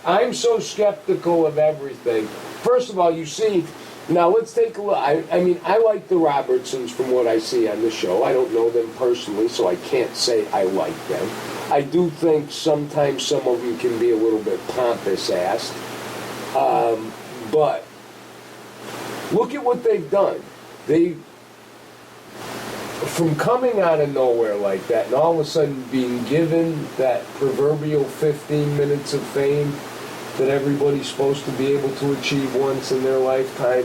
I'm so skeptical of everything. First of all, you see, now let's take a look. I mean, I like the Robertsons from what I see on the show. I don't know them personally, so I can't say I like them. I do think sometimes some of them can be a little bit pompous-assed. But look at what they've done. From coming out of nowhere like that and all of a sudden being given that proverbial 15 minutes of fame that everybody's supposed to be able to achieve once in their lifetime,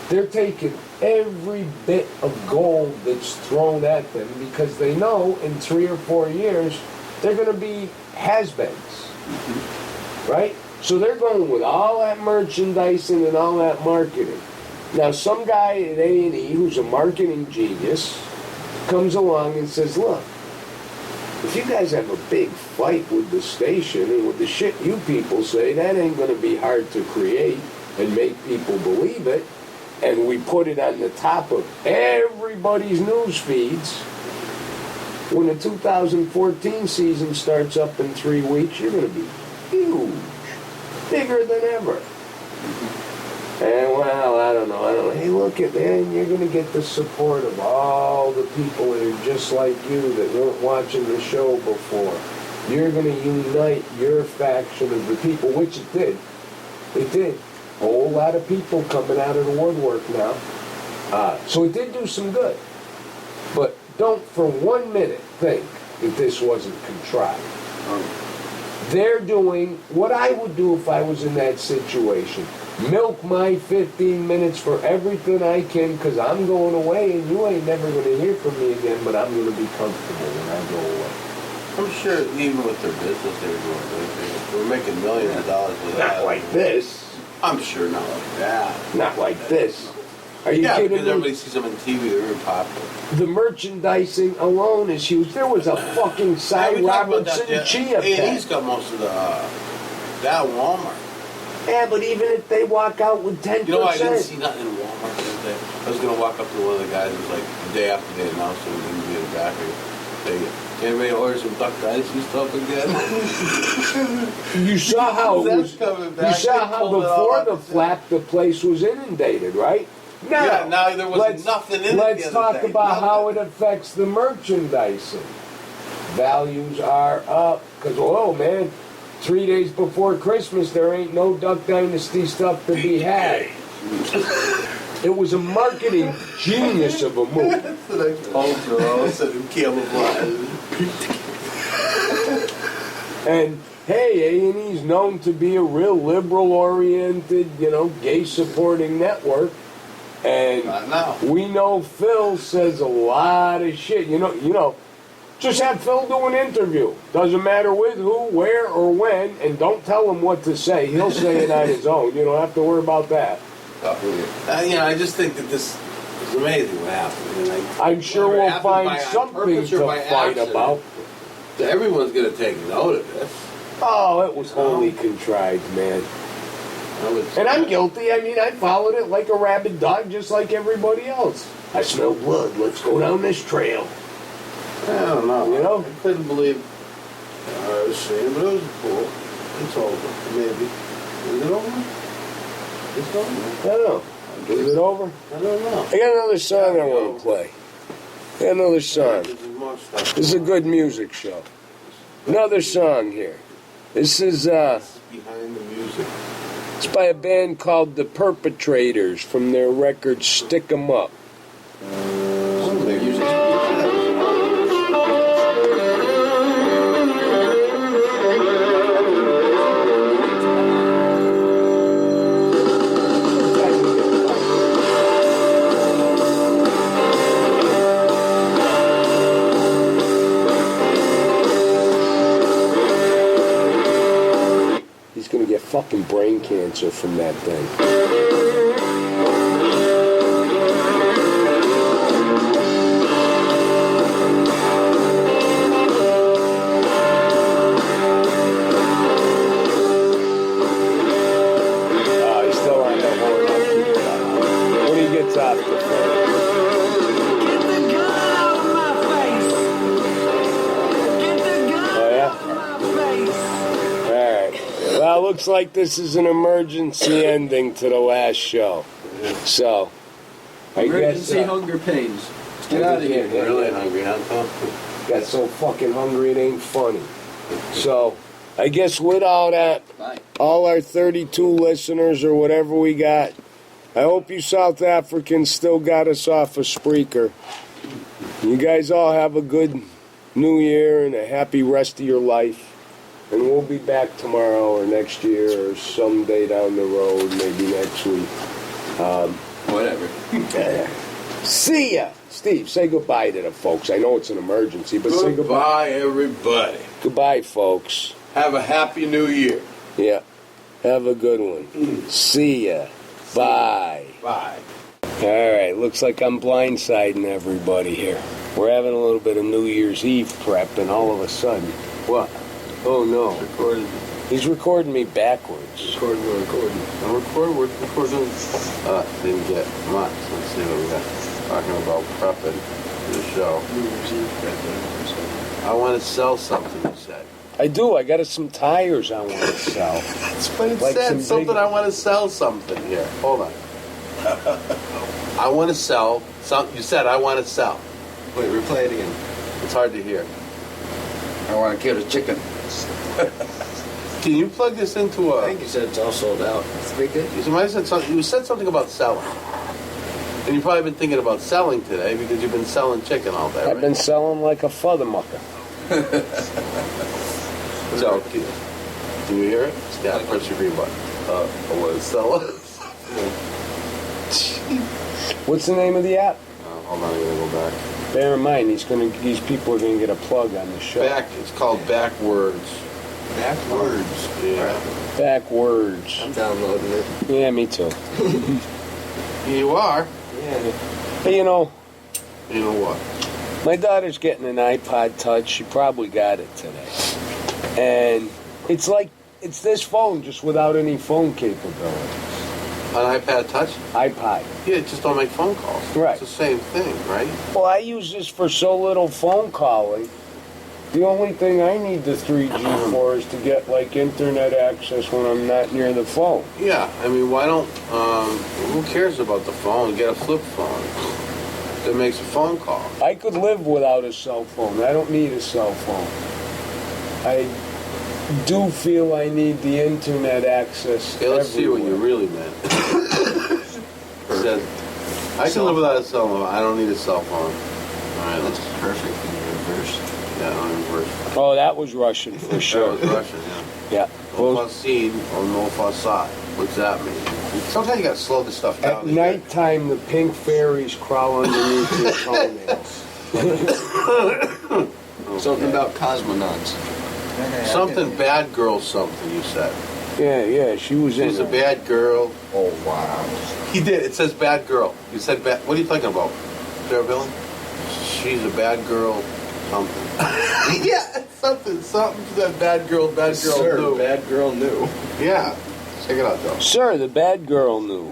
they're taking every bit of gold that's thrown at them because they know in 3 or 4 years they're going to be has-beens, right? So they're going with all that merchandising and all that marketing. Now some guy at A&E who's a marketing genius comes along and says, look, if you guys have a big fight with the station and with the shit you people say, that ain't going to be hard to create and make people believe it, and we put it on the top of everybody's news feeds, When the 2014 season starts up in 3 weeks, you're going to be huge. Bigger than ever. And, well, I don't know. Hey, look at, man, you're going to get the support of all the people that are just like you that weren't watching the show before. You're going to unite your faction of the people, which it did. It did. A whole lot of people coming out of the woodwork now. So it did do some good. But don't for 1 minute think that this wasn't contrived. They're doing what I would do if I was in that situation. Milk my 15 minutes for everything I can because I'm going away and you ain't never going to hear from me again, but I'm going to be comfortable when I go away. I'm sure even with their business they were doing good. They were making millions of dollars with that. Not like this. I'm sure not like that. Not like this. Are you Yeah, kidding because me? everybody sees them on TV, they're very popular. The merchandising alone is huge. There was a fucking Cy we talked about Robertson that, Chia A&E's pet. got most of the, that Walmart. Yeah, but even if they walk out with 10%. You know, I didn't see nothing in Walmart the other day. I was going to walk up to one of the guys who was like, the day after they announced it, we didn't be in the back. Say, anybody order some duck dynasty stuff again? You saw how it That's was. coming You back. saw They how pulled it all before out the the flap, the place was inundated, right? Now, Yeah, now there was nothing in it Let's the other talk day, about how it nothing. affects the merchandising. Values are up because, oh man, 3 days before Christmas, there ain't no Duck Dynasty stuff to be had. It was a marketing genius of a move. Ultra, all of a sudden, camouflage. And hey, A&E's known to be a real liberal-oriented, gay-supporting network. And Not now. we know Phil says a lot of shit. Just have Phil do an interview. Doesn't matter with who, where, or when, and don't tell him what to say. He'll say it on his own. You don't have to worry about that. I just think that this is amazing what happened. And I'm sure whether it we'll happened find by on something purpose or to by fight accident, about. Everyone's going to take note of this. Oh, it was wholly contrived, man. And I'm guilty. I mean, I followed it like a rabid dog, just like everybody else. I smell blood. Let's go down this trail. I don't know. You know? I couldn't believe I was seeing, but it was cool. It's over. Maybe. Is it over? It's over? I don't know. Is it over? I don't know. I got another song I want to play. I got another song. This is more stuff. This is a good music show. Another song here. This is Behind the music. it's by a band called The Perpetrators from their record Stick 'Em Up. Some of their users. He's gonna get fucking brain cancer from that thing. He's still on the horn. I'll keep it on. When he gets off the phone. Get the gun out of my face. Get the gun Oh, yeah? out of my face. Alright. Well, looks like this is an emergency ending to the last show. So, I Emergency guess. hunger pains. Let's get out of here. Yeah. Really hungry, huh, Tom? Got so fucking hungry it ain't funny. So, I guess with all that, Bye. all our 32 listeners or whatever we got, I hope you South Africans still got us off of Spreaker. You guys all have a good new year and a happy rest of your life. And we'll be back tomorrow or next year or someday down the road, maybe next week. Whatever. See ya! Steve, say goodbye to the folks. I know it's an emergency, but say goodbye. Goodbye, everybody. Goodbye, folks. Have a happy new year. Yeah. Have a good one. See ya. Bye. Bye. All right. Looks like I'm blindsiding everybody here. We're having a little bit of New Year's Eve prep, and all of a sudden, what? Oh no! Recording. He's recording me backwards. Recording. I'm recording. We're recording. Didn't get much. Let's see what we got. Talking about prepping the show. I want to sell something, you said. I do. I got some tires I want to sell. But it Like said some something, big- I want to sell something here. Hold on. I want to sell some. You said I want to sell. Wait, replay it again. It's hard to hear. I want to kill a chicken. Can you plug this into I a? think you said it's all sold out. Speaker? Somebody said something. You said something about selling, and you've probably been thinking about selling today because you've been selling chicken all day. I've Right? been selling like a fathermucker. So, can you hear it? Yeah, press your green button. I want to sell it. What's the name of the app? Hold on, I'm gonna go back. Bear in mind, these people are gonna get a plug on the show. It's called Backwards. Backwards. Yeah. Backwards. I'm downloading it. Yeah, me too. You are. Yeah. Hey, you know, You know what? my daughter's getting an iPod Touch. She probably got it today. And it's like, it's this phone just without any phone capability. An iPad Touch? iPod. Yeah, just don't make phone calls. Right. It's the same thing, right? Well, I use this for so little phone calling. The only thing I need the 3G for is to get, like, internet access when I'm not near the phone. Yeah, I mean, why don't, who cares about the phone? Get a flip phone that makes a phone call. I could live without a cell phone. I don't need a cell phone. I do feel I need the internet access Okay, let's see what you everywhere. really meant. You said, I can live without a cell phone. I don't need a cell phone. All right, That's let's, perfect in reverse. yeah, on reverse. Oh, that was Russian for That sure. was Russian, yeah. Yeah. No Well, facile or no facade. What's that mean? Sometimes you gotta slow this stuff down. at nighttime, the pink fairies crawl underneath your toenails. Something about cosmonauts. Something bad girl something, you said. Yeah, she was in She's a it. bad girl. Oh, wow. He did. It says bad girl. You said bad. What are you thinking about? Sarah Billy? She's a bad girl something. Yeah, something that bad girl Sir, knew. bad girl knew. Yeah. Check it out, though. Sir, the bad girl knew.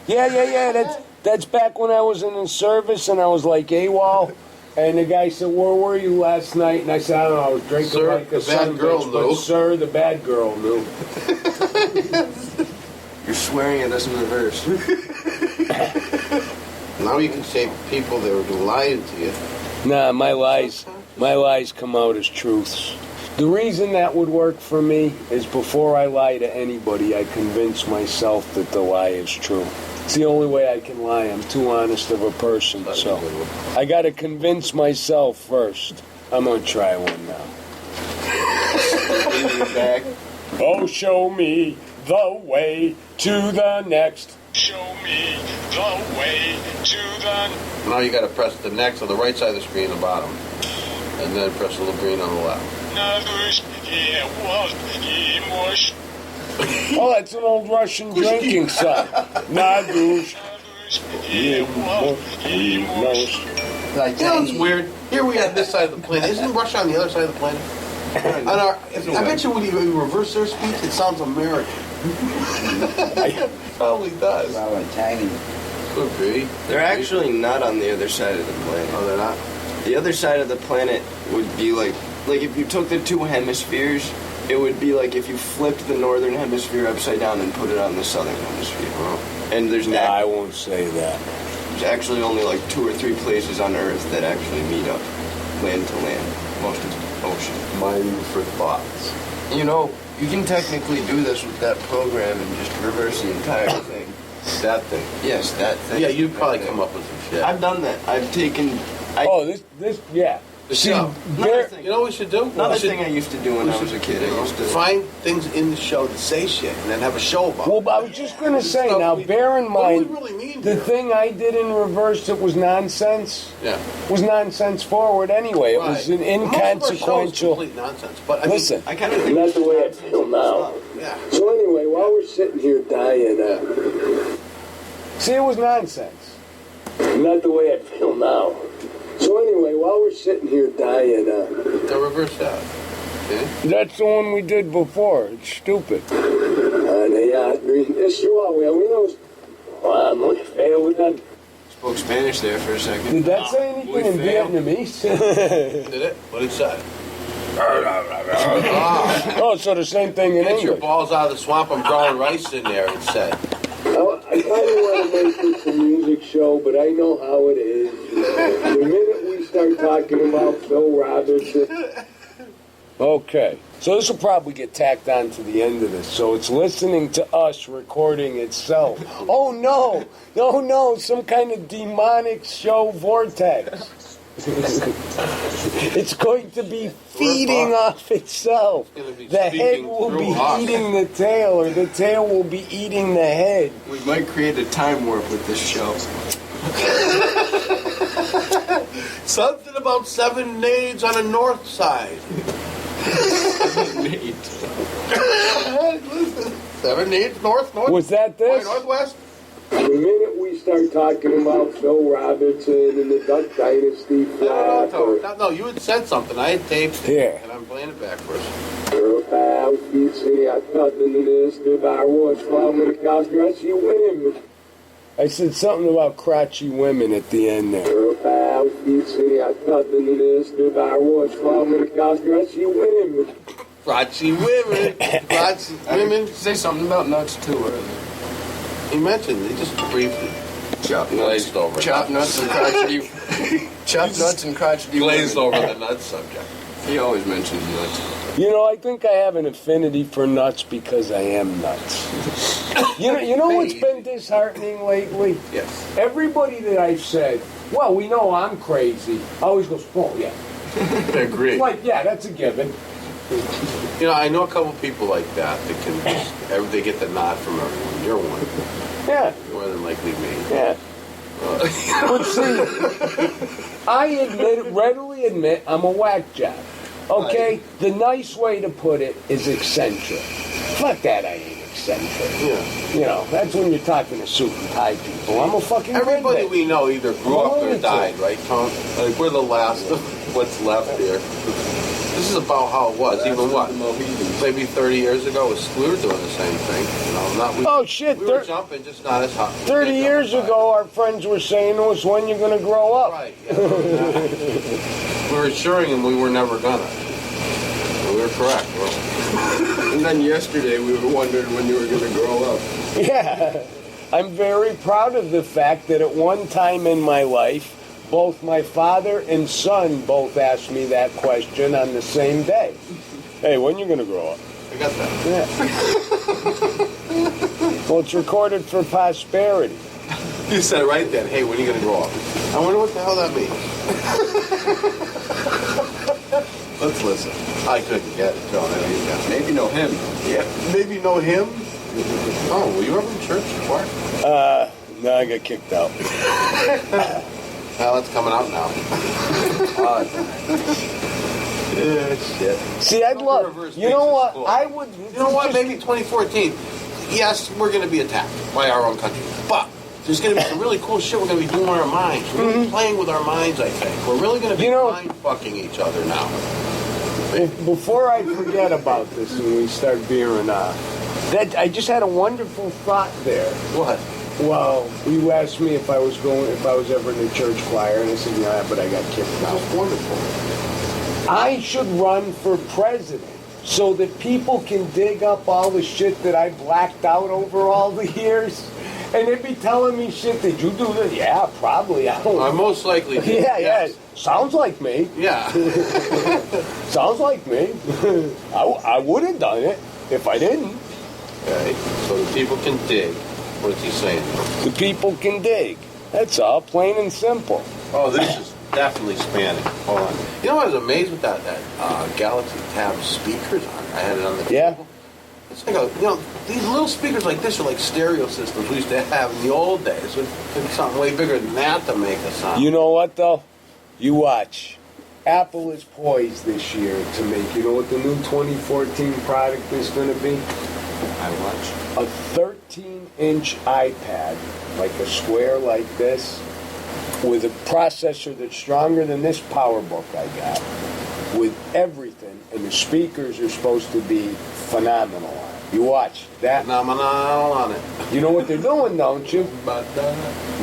Yeah. That's back when I was in the service and I was like AWOL. And the guy said, "Where were you last night?" And I said, "I don't know, I was drinking Sir, like a the bad son girl bitch, knew." but sir, the bad girl knew." You're swearing at us in reverse. Now you can say people that were lying to you. Nah, my lies come out as truths. The reason that would work for me is before I lie to anybody, I convince myself that the lie is true. It's the only way I can lie. I'm too honest of a person, That's so a good one. I gotta convince myself first. I'm gonna try one now. Back. Oh, show me the way to the next. Show me the way to the... Now you got to press the next on the right side of the screen, the bottom, and then press the little green on the left. Oh, that's an old Russian drinking song. Nadush. Like You know, it's weird. Here we are on this side of the planet. Isn't Russia on the other side of the planet? I bet you when you reverse their speech, it sounds American. It probably does. Well, Italian. Could be. They're actually not on the other side of the planet. Oh, they're not? The other side of the planet would be like if you took the two hemispheres, it would be like if you flipped the northern hemisphere upside down and put it on the southern hemisphere. And there's Nah, I won't say that. there's actually only like 2 or 3 places on Earth that actually meet up, land to land. Most of the ocean. Mind for thoughts. You know, you can technically do this with that program and just reverse the entire thing. That thing. Yes, that thing. Yeah, you'd probably come up with some shit. I've done that. I've taken. Oh, yeah. The See, show. Another thing. You know what we should do? Another We should thing I used to do when I was a kid, I used to find things in the show to say shit and then have a show about Well, it. I was just going to say, Stuff now, we- bear in what do we mind, really mean the here? thing I did in reverse that was nonsense Yeah. was nonsense forward anyway. It was an Right. Most of our show is inconsequential... complete nonsense. But I mean, Listen, I kind of think not the way I feel now. yeah. So anyway, while we're sitting here dying, see, it was nonsense. Not the way I feel now. So anyway, while we're sitting here dying, The reverse that. Okay? that's the one we did before. It's stupid. Spoke Spanish there for a second. Did that say anything We in failed. Vietnamese? Did it? What did it say? Oh, so the same thing in Get your English. balls out of the swamp. I'm growing rice in there, it said. Well, I kind of want to make this a music show, but I know how it is. The minute we start talking about Phil Robertson. Okay. So this will probably get tacked on to the end of this. So it's listening to us recording itself. Oh, no. No, no. Some kind of demonic show vortex. It's going to be feeding off itself. It's gonna be The head speaking will be through us. eating the tail, or the tail will be eating the head. We might create a time warp with this show. Something about 7 nades on the north side. 7 nades north, Was that Why, this? northwest? The minute we start talking about Phil Robertson and the Duck Dynasty flap, No, you had said something. I had taped it. Here. And I'm playing it back for us. I said something about crotchy women at the end there. Crotchy women. Crotchy women. Say something about nuts too earlier. He mentioned it just briefly. Chop Glazed over. Chop nuts and crotchety. Chop nuts and crotchety. Glazed women. over the nut subject. He always mentions nuts. You know, I think I have an affinity for nuts because I am nuts. You know what's been disheartening lately? Yes. Everybody that I've said, well, we know I'm crazy, always goes, oh, yeah. I agree. Like, yeah, that's a given. You know, I know a couple people like that can just, they get the nod from everyone. You're one. Yeah, More than likely me. yeah. But see, I readily admit I'm a whack job. Okay? The nice way to put it is eccentric. Fuck that, I ain't eccentric. Yeah. You know, that's when you're talking to suit and tie people. I'm a fucking Everybody redneck. we know either grew up or Lunatic. died, right, Tom? Like, we're the last of what's left here. This is about how it was. Even what? Maybe 30 years ago, we were doing the same thing. You know, Oh, shit, We were jumping, just not as hot. 30 years ago, our friends were saying to us, when you're going to grow up. Right. Yeah, we were assuring them we were never gonna. And we were correct. And then yesterday we were wondering when you were going to grow up. Yeah. I'm very proud of the fact that at one time in my life, both my father and son both asked me that question on the same day. Hey, when you going to grow up? I got that. Yeah. Well, it's recorded for posterity. You said it right then. Hey, when are you gonna grow up? I wonder what the hell that means. Let's listen. I couldn't get it, John. I know you got it. Maybe know him. Yeah, maybe know him. Oh, were you ever in church? Choir? No, I got kicked out. Well, it's coming out now. Yeah, shit. See, I'd love. You know what? I would. You know what? Maybe 2014. Yes, we're going to be attacked by our own country, but there's going to be some really cool shit we're going to be doing with our minds. We're going to be playing with our minds, I think. We're really going to be mind fucking each other now. Before I forget about this and we start veering off, that I just had a wonderful thought there. What? Well, you asked me if I was ever in the church choir, and I said, yeah, but I got kicked out. That's wonderful. I should run for president so that people can dig up all the shit that I blacked out over all the years. And they'd be telling me shit, did you do that? Yeah, probably. I don't I most likely did. Yeah, yes. yeah. Sounds like me. Yeah. Sounds like me. I would have done it if I didn't. Okay, so the people can dig. What's he saying? The people can dig. That's all, plain and simple. Oh, this is definitely Spanish. Hold on. You know, I was amazed with that Galaxy Tab speakers. I had it on the table. It's like these little speakers like this are like stereo systems we used to have in the old days. It took something way bigger than that to make a sound. You know what, though? You watch. Apple is poised this year to make, you know what the new 2014 product is going to be? I watch. A 13-inch iPad, like a square like this, with a processor that's stronger than this PowerBook I got. with everything, and the speakers are supposed to be phenomenal. You watch that? Phenomenal on it. You know what they're doing, don't you? But,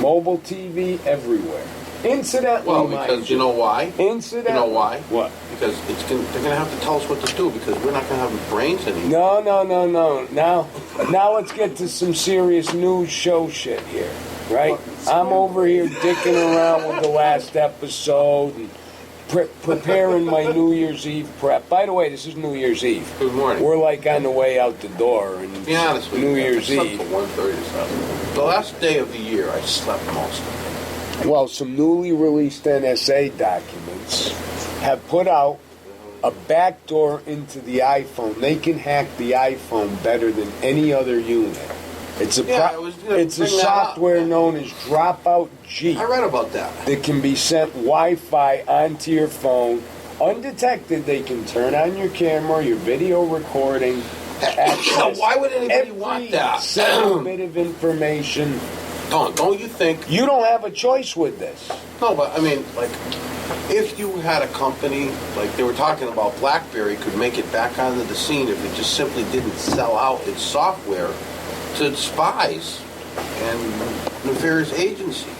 Mobile TV everywhere. Incidentally, well, mind because you know why? Incidentally. You know why? What? Because they're going to have to tell us what to do because we're not going to have brains anymore. No. Now let's get to some serious news show shit here, right? I'm over here dicking around with the last episode and preparing my New Year's Eve prep. By the way, this is New Year's Eve. Good morning. We're like on the way out the door, and To be honest with New you, Year's I slept Eve. till 1:30 this afternoon. The last day of the year, I slept most of it. Well, some newly released NSA documents have put out a backdoor into the iPhone. They can hack the iPhone better than any other unit. It's a Yeah, I was gonna it's a bring that up. software known as Dropout G I read about that. that can be sent Wi-Fi onto your phone undetected. They can turn on your camera, your video recording. access Why would anybody every want that? single bit of information. Don't you think? You don't have a choice with this. No, but I mean, like, if you had a company, like they were talking about, BlackBerry could make it back onto the scene if it just simply didn't sell out its software to spies and nefarious agencies.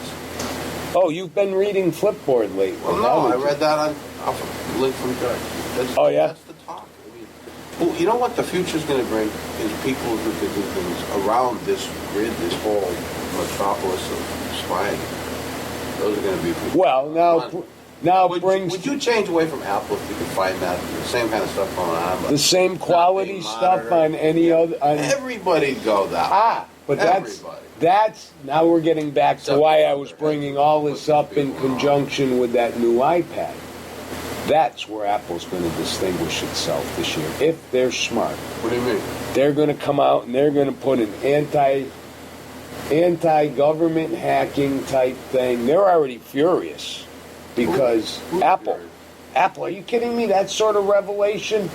Oh, you've been reading Flipboard lately. Well, no, I read that off a link from Doug. Oh, yeah? That's the talk. I mean, well, you know what the future's going to bring is people who can do things around this grid, this whole metropolis of spying. Those are going to be people. Well, now Would brings you change away from Apple if you could find that the same kind of stuff going on? But the same quality being stuff monitored? on any other. On, Everybody'd go that way. but Everybody. that's now we're getting back to Except why for I was their bringing heads. all this up in People wrong. conjunction with that new iPad. That's where Apple's going to distinguish itself this year if they're smart. What do you mean? They're going to come out and they're going to put an anti-government hacking type thing. They're already furious because Who's Apple. furious? Apple, are you kidding me? That sort of revelation?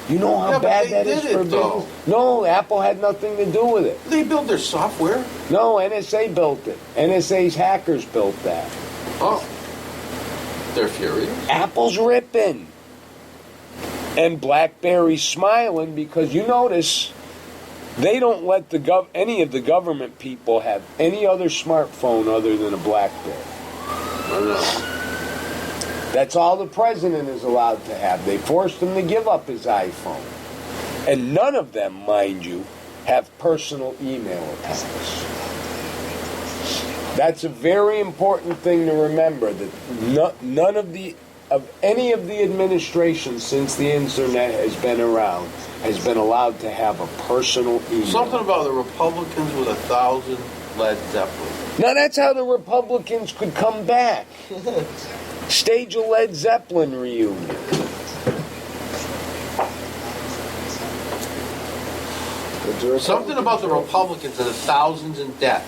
You know how Yeah, but bad they that is did for it, though. business? No, Apple had nothing to do with it. They build their software. No, NSA built it. NSA's hackers built that. Oh, they're furious. Apple's ripping. And BlackBerry's smiling because you notice they don't let any of the government people have any other smartphone other than a BlackBerry. I know. That's all the president is allowed to have. They forced him to give up his iPhone. And none of them, mind you, have personal email accounts. That's a very important thing to remember, that none of any of the administration since the internet has been around has been allowed to have a personal email. Something about the Republicans with 1,000 Led Zeppelin. Now that's how the Republicans could come back. Stage a Led Zeppelin reunion. Something about the Republicans and the thousands in debt.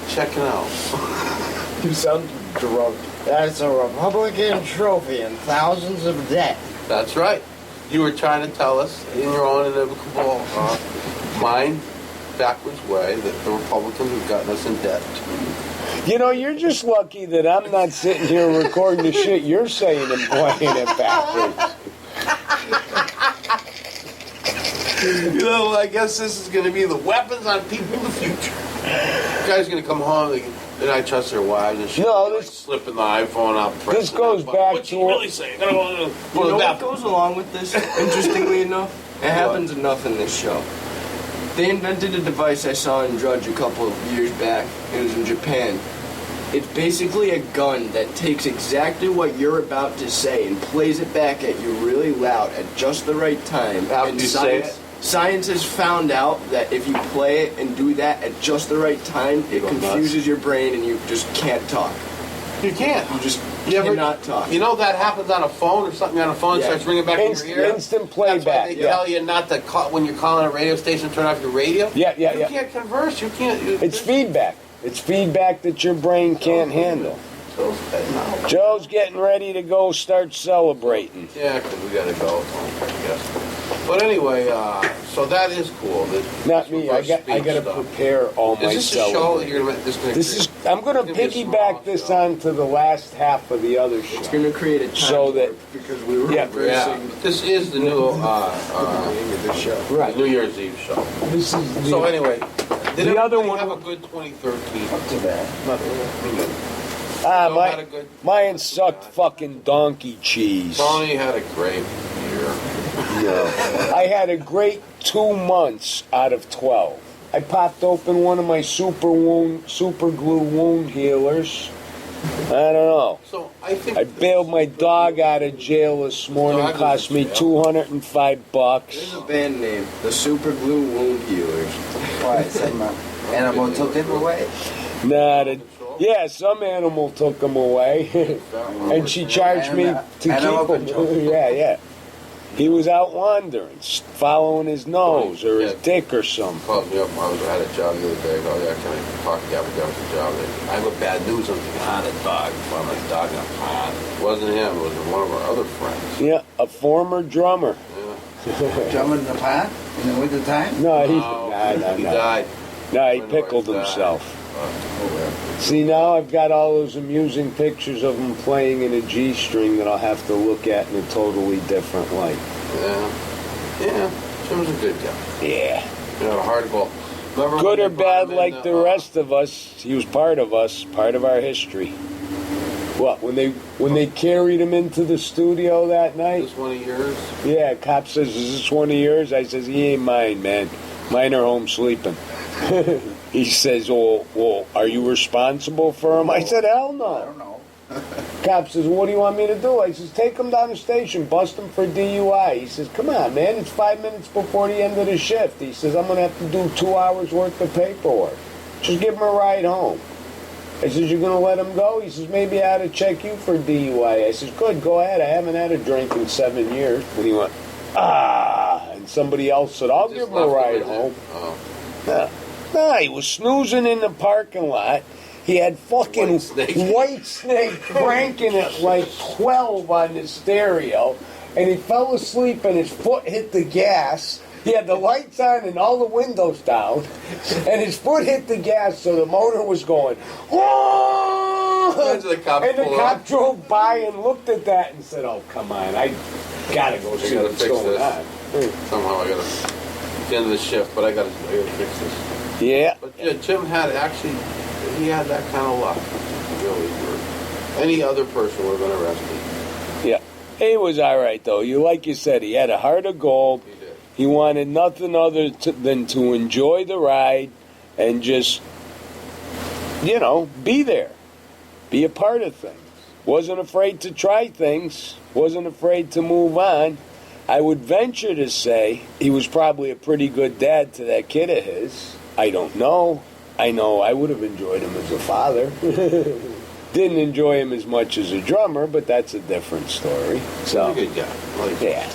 Check it out. You sound drunk. That's a Republican trophy and thousands of debt. That's right. You were trying to tell us in your own inevitable mind, backwards way, that the Republicans have gotten us in debt. You know, you're just lucky that I'm not sitting here recording the shit you're saying and playing it backwards. You know, I guess this is going to be the weapons on people in the future. Guys going to come home, they not trust their wives and shit. No, They, this- slipping the iPhone out. This pressing goes that button. back What's to he really saying? Gonna go to You the know what bathroom. goes along with this? Interestingly enough, it happens enough in this show. They invented a device I saw in Drudge a couple of years back. It was in Japan. It's basically a gun that takes exactly what you're about to say and plays it back at you really loud at just the right time. How And do you say Science has found out that if you play it and do that at just the right time, it Go nuts. confuses your brain and you just can't talk. You can't. You just You ever- cannot talk. You know that happens on a phone or something on a phone, Yeah. starts ringing back in your ear? Instant That's why playback, they yeah. tell you not to call, when you're calling a radio station, turn off your radio. Yeah. You can't converse. You can't. It's feedback. It's feedback that your brain can't handle. No. Joe's getting ready to go start celebrating. Yeah, because we got to go. I guess. But anyway, so that is cool. Not me. I got to prepare all my Is this a show that you're gonna make? This is. I'm going to It's gonna be a piggyback small this show. on to the last half of the other show. It's going to create a time So that- warp because we were Yeah. reversing This is the new the show. Right. New Year's Eve show. This is the, So anyway, did The other everybody one- have a good 2013? Not too bad. Joe had a good. mine sucked fucking donkey cheese. Tony had a great year. I had a great 2 months out of 12. I popped open one of my super glue wound healers. I don't know. So I think I bailed my dog out of jail this morning. Dog was Cost in me jail. $205. There's a band name, the Super Glue Wound Healers. Why? Some animal took him away. Nah, yeah, some animal took him away, and she charged me to Animal keep him. control. Yeah. He was out wandering, following his nose or his Yeah. dick or something. called me up. I had a job the other day. Oh, yeah, can I talk to you? I got a job. I have a bad news. I'm on a dog. Found my dog in a pond. It wasn't him. It was one of our other friends. Yeah, a former drummer. Yeah. Jumping in the pond in the winter time. No, he He died. No, he When pickled he died. himself. Oh, well. See, now I've got all those amusing pictures of him playing in a G string that I'll have to look at in a totally different light. Yeah. Jim's a good guy. Yeah. You know, a hard goal. Remember when Good they or brought bad, him in, like the rest of us, he was part of us, part of our history. What, when they carried him into the studio that night? This one of yours? Yeah, cop says, "Is this one of yours?" I says, "He ain't mine, man. Mine are home sleeping." He says, well, are you responsible for him? I said, hell I no. don't know. Cop says, what do you want me to do? I says, take him down the station, bust him for DUI. He says, come on, man, it's 5 minutes before the end of the shift. He says, I'm going to have to do 2 hours worth of paperwork. Just give him a ride home. I says, you're going to let him go? He says, maybe I ought to check you for DUI. I says, good, go ahead. I haven't had a drink in 7 years. And he went, and somebody else said, I'll give him a ride home. Oh. Nah, he was snoozing in the parking lot. He had fucking White Snake cranking it like 12 on the stereo, and he fell asleep and his foot hit the gas. He had the lights on and all the windows down, and his foot hit the gas, so the motor was going. Imagine the cop And the pull cop up. drove by and looked at that and said, "Oh, come on, I gotta go see gotta what's fix going this. on." Somehow I gotta, at the end of the shift, but I gotta fix this. Yeah. But yeah, Jim had he had that kind of luck. Really, for any other person would have been arrested. Yeah. He was all right, though. Like you said, he had a heart of gold. He did. He wanted nothing other than to enjoy the ride and just, be there. Be a part of things. Wasn't afraid to try things. Wasn't afraid to move on. I would venture to say he was probably a pretty good dad to that kid of his. I don't know. I know I would have enjoyed him as a father. Didn't enjoy him as much as a drummer, but that's a different story. So, He's a good guy. Like, yeah.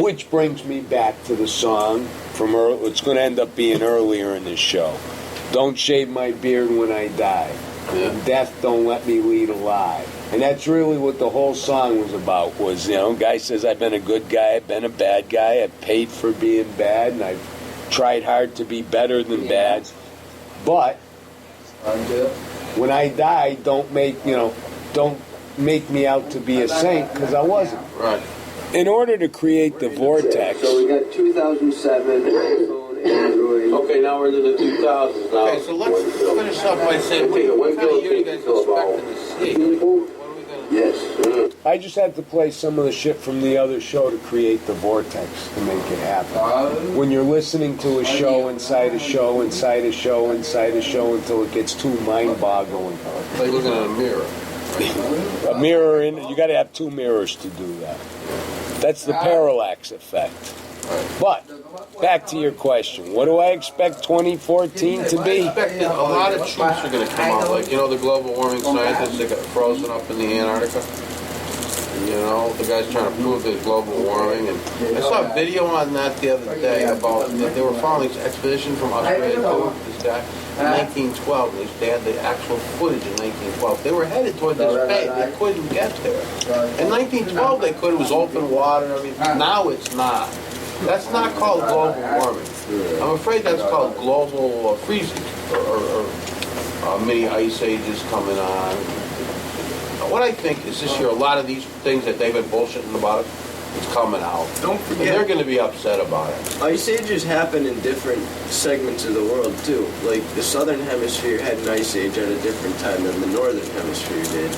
Which brings me back to the song from it's going to end up being earlier in this show. Don't shave my beard when I die. Yeah. And death don't let me lead a lie. And that's really what the whole song was about. Was, guy says I've been a good guy, I've been a bad guy, I've paid for being bad, and I've tried hard to be better than bad. But when I die, don't make me out to be a saint, because I wasn't. Right. In order to create the vortex, So we got 2007 iPhone, Android. Okay, now we're into the 2000s now. Okay, so let's finish up by saying, what kind of year you guys expecting to see? What are we gonna? Yes. I just had to play some of the shit from the other show to create the vortex to make it happen. When you're listening to a show inside a show inside a show inside a show until it gets too mind-boggling. Like looking at a mirror. A mirror you got to have 2 mirrors to do that. That's the parallax effect. But back to your question, what do I expect 2014 to be? I expect that a lot of troops are going to come out, like, the global warming scientists that got frozen up in the Antarctica. The guy's trying to prove there's global warming. And I saw a video on that the other day about that they were following this expedition from Australia to this guy in 1912. They had the actual footage in 1912. They were headed toward this bay. They couldn't get there. In 1912 they could. It was open water and everything. Now it's not. That's not called global warming. I'm afraid that's called global freezing or mini ice ages coming on. What I think is this year, a lot of these things that they've been bullshitting about, it's coming out. Don't And they're forget, going to be upset about it. ice ages happen in different segments of the world too. Like the southern hemisphere had an ice age at a different time than the northern hemisphere did.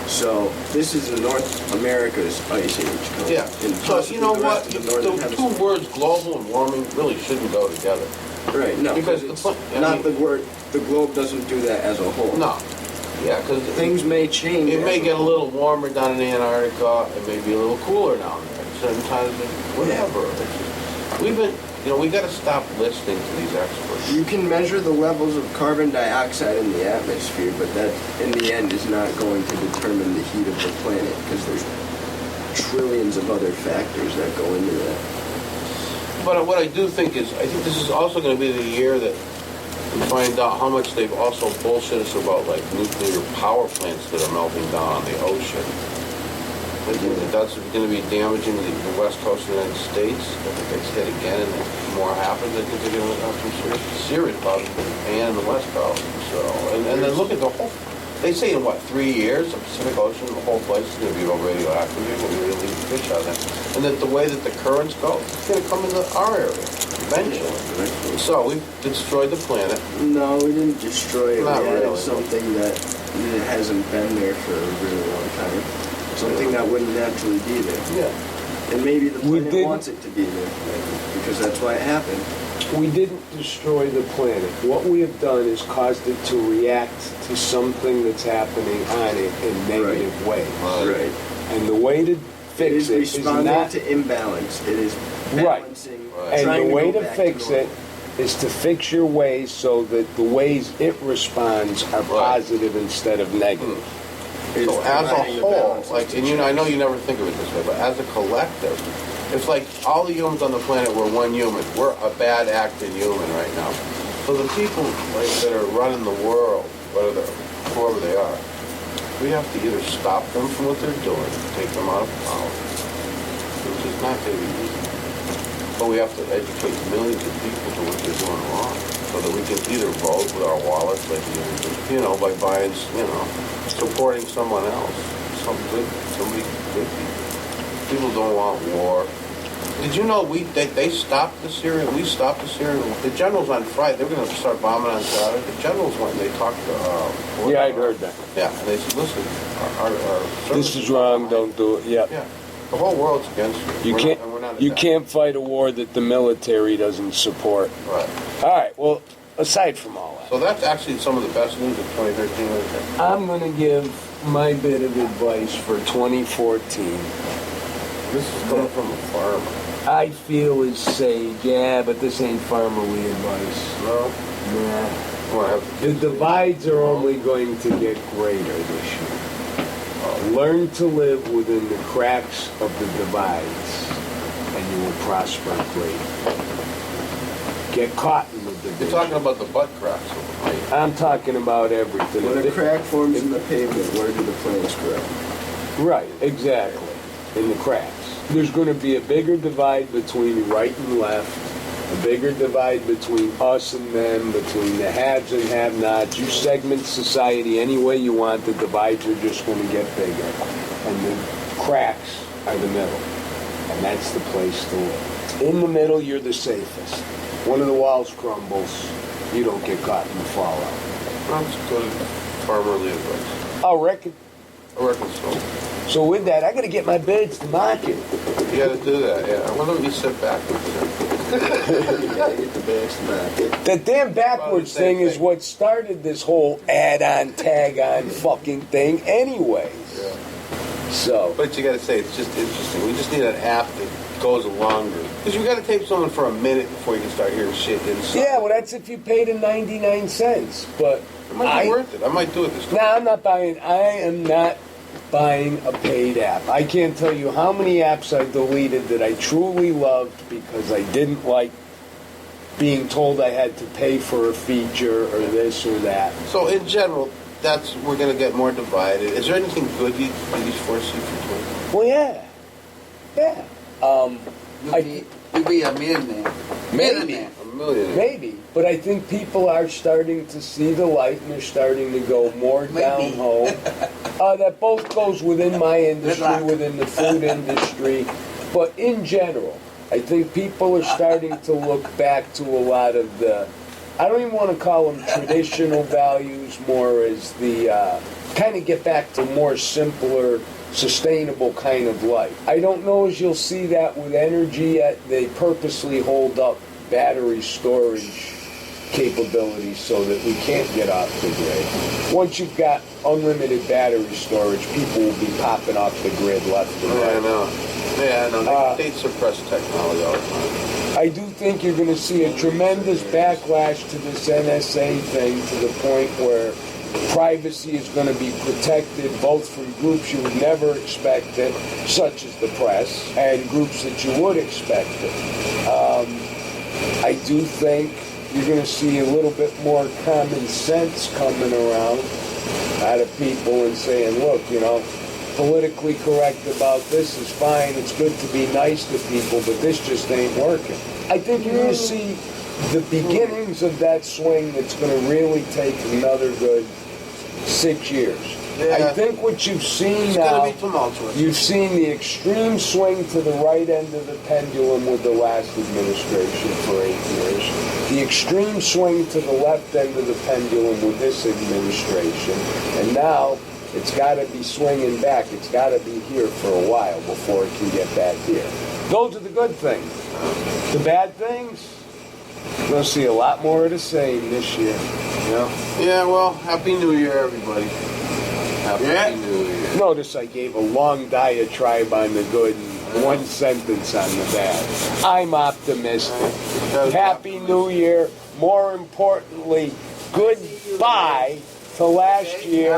So this is the North America's ice age. Coming. Yeah. And So you know possibly the what? rest of the northern The two hemisphere. words, global and warming, really shouldn't go together. Right. No, Because because the it's point- I not mean- the word. The globe doesn't do that as a whole. No. Yeah, because Things may change. it may as get a little warmer down in Antarctica. It may be a little cooler down there. At certain times, whatever. We've been, we got to stop listening to these experts. You can measure the levels of carbon dioxide in the atmosphere, but that, in the end, is not going to determine the heat of the planet because there's trillions of other factors that go into that. But what I do think is, I think this is also going to be the year that we find out how much they've also bullshit us about, like, nuclear power plants that are melting down on the ocean. I think that that's going to be damaging the west coast of the United States. I think it's hit again, and if more happens, I think they're going to have some serious problems with Japan and the west coast. So, and then look at the whole. They say in 3 years, the Pacific Ocean, the whole place is going to be all radioactive. You're going to be releasing fish out of there. And that the way that the currents go, it's going to come into our area eventually. So we've destroyed the planet. No, we didn't destroy it. Not We added really. something that hasn't been there for a really long time. Something that wouldn't naturally be there. Yeah. And maybe the We planet didn't- wants it to be there, because that's why it happened. We didn't destroy the planet. What we have done is caused it to react to something that's happening on it in negative ways. Right. And the way to It fix is it is responding not... to imbalance. It is Right. balancing. Right. And trying the way go to back fix normal. it is to fix your ways so that the ways it responds are positive instead of negative. It's So as a providing whole, balance like, to and I know change. you never think of it this way, but as a collective, it's like all the humans on the planet were one human. We're a bad acting human right now. So the people that are running the world, whoever they are, we have to either stop them from what they're doing, take them out of power, which is not going to be easy. But we have to educate millions of people to what they're doing wrong, so that we can either vote with our wallets, like by buying, supporting someone else, somebody good people. People don't want war. Did you know they stopped the Syrian? We stopped the Syrian. The generals on Friday, they were going to start bombing on Saturday. The generals went and they talked to. Yeah, I'd heard that. Yeah, and they said, listen, our This is wrong, don't do it. Yeah. Yeah, the whole world's against you. We're not You attacking. can't fight a war that the military doesn't support. Right. All right, well, aside from all that, So that's actually some of the best news of 2013 right there. I'm going to give my bit of advice for 2014. This is coming from a farmer. I feel is sage, yeah, but this ain't farmerly advice. No? Nah. Well, The divides are only going to get greater this year. Learn to live within the cracks of the divides, and you will prosper greatly. Get caught in the You're division. talking about the butt cracks, right? I'm talking about everything. When a crack forms in the pavement, where do the planes crack? Right, exactly. In the cracks. There's going to be a bigger divide between right and left, a bigger divide between us and them, between the haves and have-nots. You segment society any way you want, the divides are just going to get bigger. And the cracks are the middle. And that's the place to live. In the middle, you're the safest. One of the walls crumbles, you don't get caught in the fallout. That's good farmerly advice. I reckon. I reckon so. So with that, I got to get my birds to market. You got to do that, yeah. Why don't you sit back and You gotta get the best back. The damn backwards Well, the same thing is thing. what started this whole add-on, tag-on fucking thing anyways. Yeah. So, But you got to say, it's just interesting. We just need an app that goes longer. Because you got to tape someone for a minute before you can start hearing shit inside. yeah, well, that's if you paid him 99 cents. But It might be worth it. I might do it this time. I am not buying a paid app. I can't tell you how many apps I deleted that I truly loved because I didn't like being told I had to pay for a feature or this or that. So in general, we're going to get more divided. Is there anything good you foresee for 20? Well, yeah. You be a millionaire. Maybe. A millionaire. Maybe, but I think people are starting to see the light and they're starting to go more down home. That both goes within my industry, within the food industry, but in general, I think people are starting to look back to a lot of the, I don't even want to call them traditional values, more as the, kind of get back to more simpler, sustainable kind of life. I don't know as you'll see that with energy yet. They purposely hold up battery storage capabilities so that we can't get off the grid. Once you've got unlimited battery storage, people will be popping off the grid left and Yeah, I right. know. Yeah, I know. They suppress technology all the time. I do think you're going to see a tremendous backlash to this NSA thing to the point where privacy is going to be protected both from groups you would never expect it, such as the press, and groups that you would expect it. I do think you're going to see a little bit more common sense coming around out of people and saying, look, politically correct about this is fine. It's good to be nice to people, but this just ain't working. I think you're going to see the beginnings of that swing that's going to really take another good 6 years. Yeah. I think what you've seen It's now, going to be tumultuous. you've seen the extreme swing to the right end of the pendulum with the last administration for 8 years, the extreme swing to the left end of the pendulum with this administration, and now it's got to be swinging back. It's got to be here for a while before it can get back here. Those are the good things. The bad things, we're going to see a lot more of the same this year. Yeah, well, Happy New Year, everybody. Happy New Year. Notice I gave a long diatribe on the good and one sentence on the bad. I'm optimistic. Happy New Year. More importantly, goodbye to last year.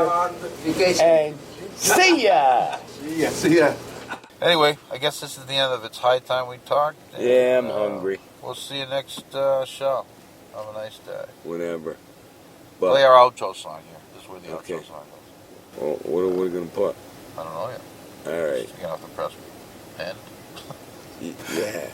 And see ya. See ya. Anyway, I guess this is the end of It's High Time We Talked. And, Yeah, I'm hungry. We'll see you next show. Have a nice day. Whatever. Play our outro song here. This is where the outro song goes. Well, what are we going to put? I don't know yet. All right. You're going to have to press end. Yeah.